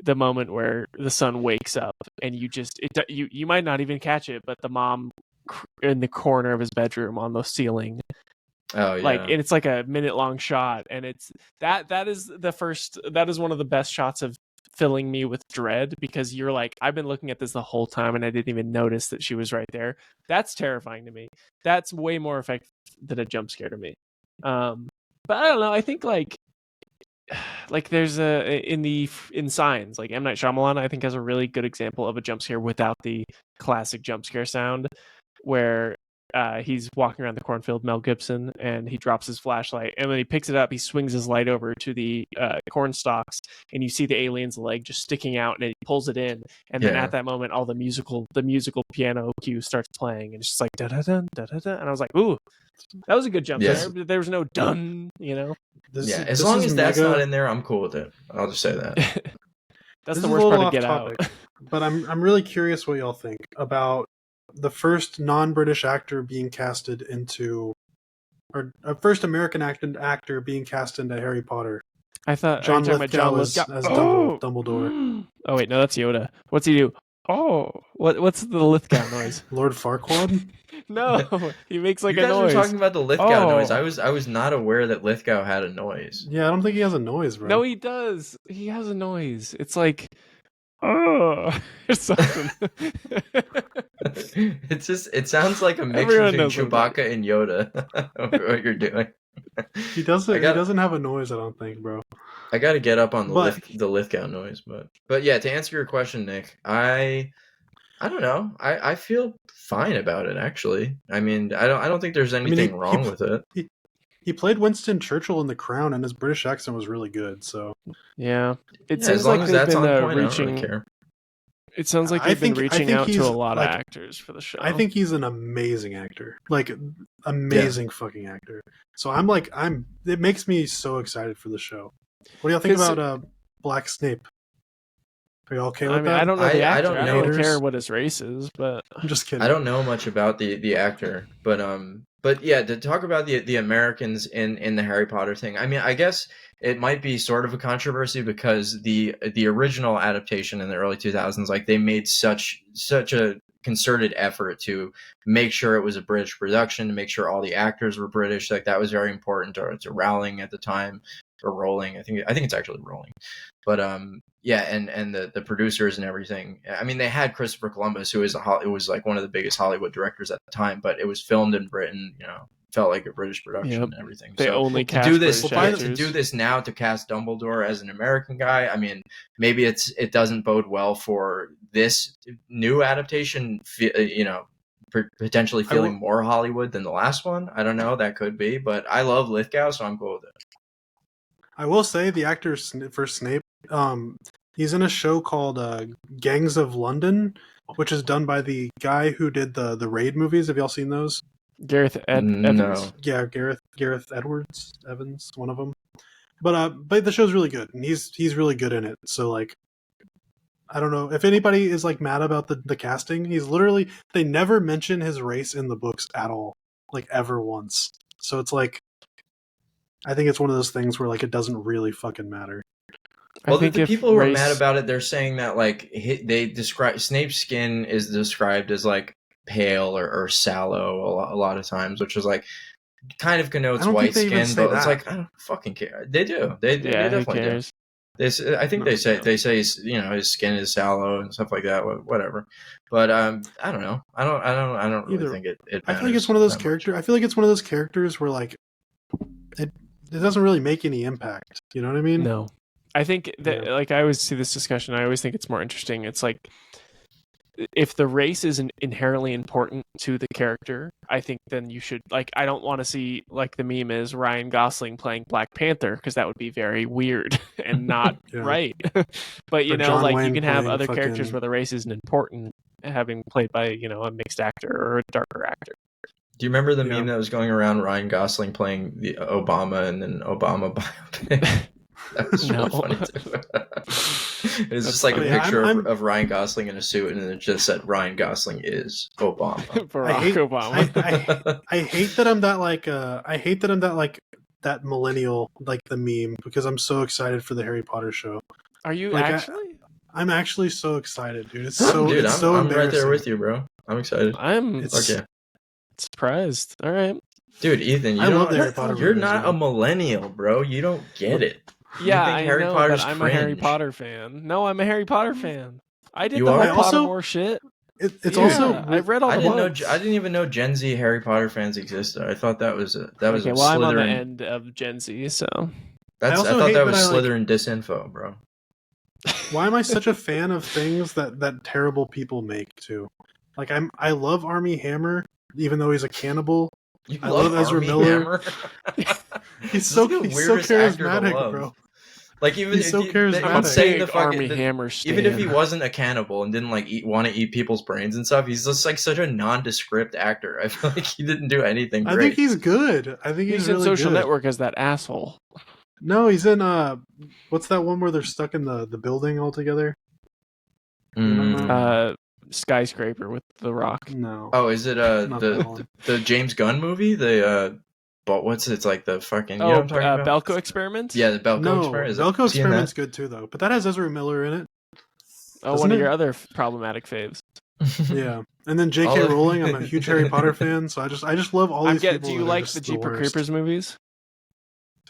the moment where the son wakes up and you might not even catch it, but the mom in the corner of his bedroom on the ceiling. Oh yeah. Like, and it's like a minute-long shot, and it's that is one of the best shots of filling me with dread, because you're like, I've been looking at this the whole time and I didn't even notice that she was right there. That's terrifying to me. That's way more effective than a jump scare to me. But I don't know. I think like there's in Signs, like M. Night Shyamalan, I think, has a really good example of a jump scare without the classic jump scare sound, where he's walking around the cornfield, Mel Gibson, and he drops his flashlight, and when he picks it up, he swings his light over to the corn stalks, and you see the alien's leg just sticking out, and he pulls it in, and then at that moment, all the musical piano cue starts playing, and it's just like da da da da da, and I was like, ooh, that was a good jump scare. There was no dun, As long as that's not in there, I'm cool with it. I'll just say that. That's the worst part of Get Out. But I'm really curious what y'all think about the first non-British actor being casted into, or first American actor being cast into Harry Potter. I thought John Lithgow as Dumbledore. Oh wait, no, that's Yoda. What's he do? Oh, what's the Lithgow noise? Lord Farquaad? No, he makes like a noise. You guys were talking about the Lithgow noise. I was not aware that Lithgow had a noise. Yeah, I don't think he has a noise, bro. No, he does. He has a noise. It's like, or something. It sounds like a mix between Chewbacca and Yoda. What you're doing. He doesn't have a noise, I don't think, bro. I got to get up on the Lithgow noise, but yeah, to answer your question, Nick, I don't know. I feel fine about it, actually. I mean, I don't think there's anything wrong with it. He played Winston Churchill in The Crown, and his British accent was really good. So yeah, it seems as long as that's on point, reaching. I don't really care. It sounds like they've been reaching out to a lot of actors for the show. I think he's an amazing actor, fucking actor. So it makes me so excited for the show. What do y'all think about Black Snape? Are you okay with that? I don't know the actor. I don't care what his race is, but I'm just kidding. I don't know much about the actor, but yeah, to talk about the Americans in the Harry Potter thing. I mean, I guess it might be sort of a controversy because the original adaptation in the early 2000s, like they made such a concerted effort to make sure it was a British production, to make sure all the actors were British. Like that was very important to Rowling at the time, or Rowling. I think it's actually Rowling. But yeah, and the producers and everything. I mean, they had Christopher Columbus, who was like one of the biggest Hollywood directors at the time, but it was filmed in Britain. Felt like a British production and everything. They only cast to do this now, to cast Dumbledore as an American guy. I mean, maybe it doesn't bode well for this new adaptation. Potentially feeling more Hollywood than the last one. I don't know. That could be, but I love Lithgow, so I'm cool with it. I will say the actor for Snape, he's in a show called Gangs of London, which is done by the guy who did the Raid movies. Have y'all seen those? Gareth Evans. No. Yeah, Gareth Evans, one of them. But the show's really good, and he's really good in it. So like, I don't know if anybody is like mad about the casting. They never mention his race in the books at all, like ever once. So it's like, I think it's one of those things where like it doesn't really fucking matter. Well, the people who are mad about it, they're saying that like they describe Snape's skin is described as like pale or sallow a lot of times, which is like kind of connotes white skin, but it's like I don't fucking care. They do. They definitely do. I think they say his skin is sallow and stuff like that. Whatever, but I don't know. I don't really think it. I feel like it's one of those characters. I feel like it's one of those characters where like it doesn't really make any impact. You know what I mean? No. I think that like I always see this discussion. I always think it's more interesting. It's like if the race isn't inherently important to the character, I think then you should like. I don't want to see like the meme is Ryan Gosling playing Black Panther because that would be very weird and not right. But you know, like you can have other characters where the race isn't important, having played by a mixed actor or a darker actor. Do you remember the meme that was going around Ryan Gosling playing the Obama and then Obama biopic? That was really funny too. It was just like a picture of Ryan Gosling in a suit, and it just said Ryan Gosling is Obama. Obama. I hate that I'm that like that millennial, like the meme, because I'm so excited for the Harry Potter show. Are you like, actually? I'm actually so excited, dude. It's so dude, it's so I'm right there with you, bro. I'm excited. I'm surprised. All right. Dude, Ethan, you're not a millennial, bro. You don't get it. Yeah, I know, but I'm a Harry Potter fan. No, I'm a Harry Potter fan. I did the whole Pottermore shit. It's also I read all the books. I didn't even know Gen Z Harry Potter fans existed. I thought that was a okay, well, I'm on the end of Gen Z, so I thought that was Slytherin disinfo, bro. Why am I such a fan of things that terrible people make too? Like I love Armie Hammer, even though he's a cannibal. You I love Ezra Armie Miller. Hammer? He's so weirdest actor to charismatic, love. bro. Like even He's if so charismatic. I'm a saying big Armie Hammer stan. even if he wasn't a cannibal and didn't like want to eat people's brains and stuff, he's just like such a nondescript actor. I feel like he didn't do anything great. I think he's good. I think he's in really Social good. Network as that asshole. No, he's in what's that one where they're stuck in the building all together? Skyscraper with The Rock. No. Oh, is it the James Gunn movie? But what's it? It's like the fucking. You know what I'm talking about? Belko Experiment. Yeah, the Belko Experiment. Belko Experiment's good too, though. But that has Ezra Miller in it. Oh, one of your other problematic faves. Yeah, and then J.K. Rowling. I'm a huge Harry Potter fan, so I just love all these people. Do you like the Jeepers Creepers movies?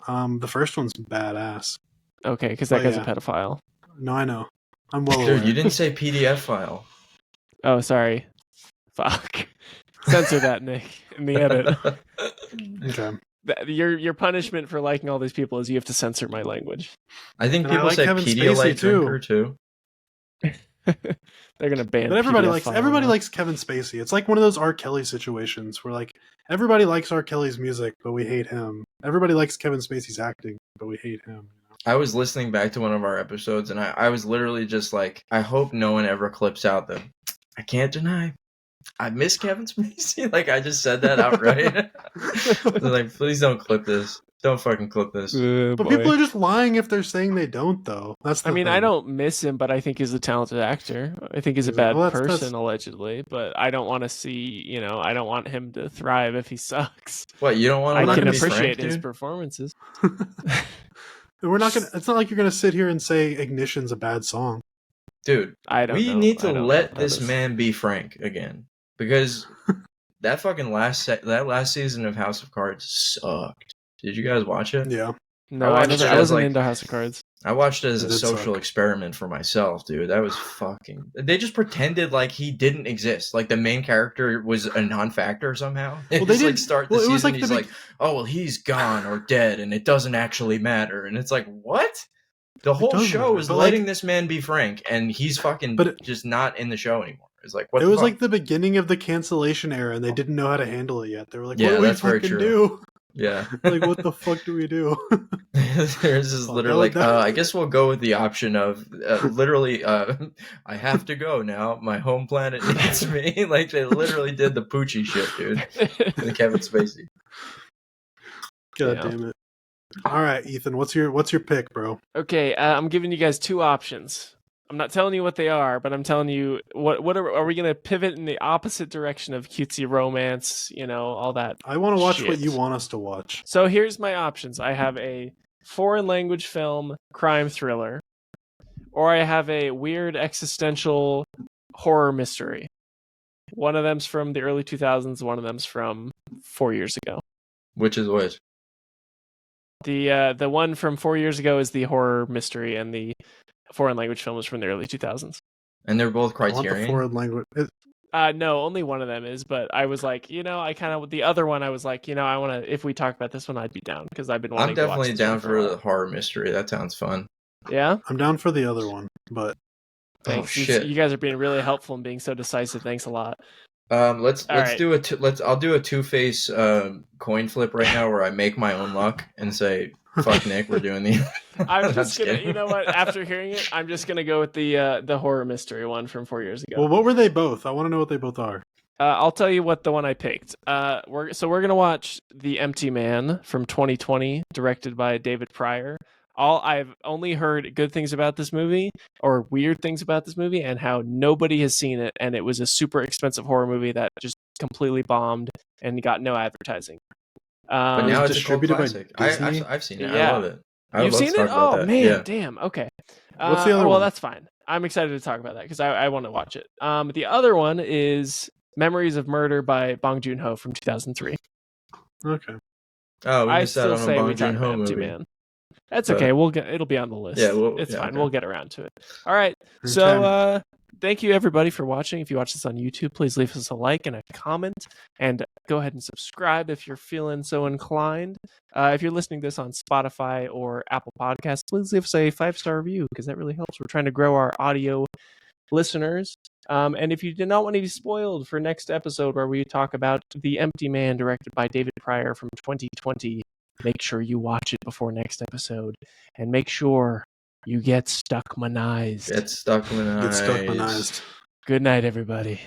The first one's badass. Okay, because that guy's a pedophile. No, I know. I'm well aware. Dude, you didn't say PDF file. Oh, sorry. Fuck. Censor that, Nick, in the edit. Okay. Your punishment for liking all these people is you have to censor my language. I think people say Pedialyte drinker too. They're gonna ban. But everybody likes Kevin Spacey. It's like one of those R. Kelly situations where like everybody likes R. Kelly's music, but we hate him. Everybody likes Kevin Spacey's acting, but we hate him. I was listening back to one of our episodes, and I was literally just like, I hope no one ever clips out the. I can't deny. I miss Kevin Spacey. Like, I just said that outright. Like, please don't clip this. Don't fucking clip this. But people are just lying if they're saying they don't, though. That's the thing. I don't miss him, but I think he's a talented actor. I think he's a bad person, allegedly. But I don't want to see, I don't want him to thrive if he sucks. What, you don't want to I can appreciate his performances. We're not gonna. It's not like you're gonna sit here and say "Ignition's" a bad song, dude. We need to let this man be Frank again, because that fucking last season of House of Cards sucked. Did you guys watch it? Yeah. No, I wasn't into House of Cards. I watched it as a social experiment for myself, dude. That was fucking. They just pretended like he didn't exist, like the main character was a non-factor somehow. Well, they did start the season. He's like, "Oh well, he's gone or dead, and it doesn't actually matter." And it's like, what? The whole show is letting this man be Frank, and he's fucking just not in the show anymore. It's like, what? It was like the beginning of the cancellation era, and they didn't know how to handle it yet. They were like, "What do we fucking do?" Yeah. Like, what the fuck do we do? There's just literally like, I guess we'll go with the option of literally, I have to go now. My home planet needs me. Like, they literally did the Poochie shit, dude. The Kevin Spacey. God damn it. All right, Ethan, what's your pick, bro? Okay, I'm giving you guys two options. I'm not telling you what they are, but I'm telling you what are we going to pivot in the opposite direction of cutesy romance, all that. I want to watch what you want us to watch. So here's my options. I have a foreign language film crime thriller, or I have a weird existential horror mystery. One of them's from the early 2000s, one of them's from 4 years ago. Which is which? The one from 4 years ago is the horror mystery, and the foreign language film is from the early 2000s. And they're both Criterion? I want the foreign language. No, only one of them is, but I was like, the other one I was like, I want to, if we talk about this one, I'd be down, because I've been wanting to watch. I'm definitely down for the horror mystery. That sounds fun. Yeah? I'm down for the other one, but... Thanks. Oh, shit. You guys are being really helpful and being so decisive. Thanks a lot. Let's do I'll do a two-face coin flip right now where I make my own luck and say, fuck Nick, we're doing the... I'm just gonna, you know what? After hearing it, I'm just gonna go with the horror mystery one from 4 years ago. Well, what were they both? I want to know what they both are. I'll tell you what the one I picked. We're gonna watch The Empty Man from 2020, directed by David Pryor. I've only heard good things about this movie, or weird things about this movie, and how nobody has seen it, and it was a super expensive horror movie that just completely bombed and got no advertising. But now it's distributed by Disney. I've seen it. Yeah. I love it. You've seen it? Oh man, yeah. Damn. Okay. What's the other one? Well, that's fine. I'm excited to talk about that because I want to watch it. The other one is Memories of Murder by Bong Joon-ho from 2003. Okay. Oh, I still say we talk about Empty Man. That's okay. It'll be on the list. Yeah, it's fine. Okay. We'll get around to it. All right. So thank you everybody for watching. If you watch this on YouTube, please leave us a like and a comment, and go ahead and subscribe if you're feeling so inclined. If you're listening to this on Spotify or Apple Podcasts, please leave us a 5-star review because that really helps. We're trying to grow our audio listeners. And if you did not want to be spoiled for next episode where we talk about The Empty Man, directed by David Pryor from 2020, make sure you watch it before next episode. And make sure you get Stuckmanized. Get Stuckmanized. Get Stuckmanized. Good night, everybody.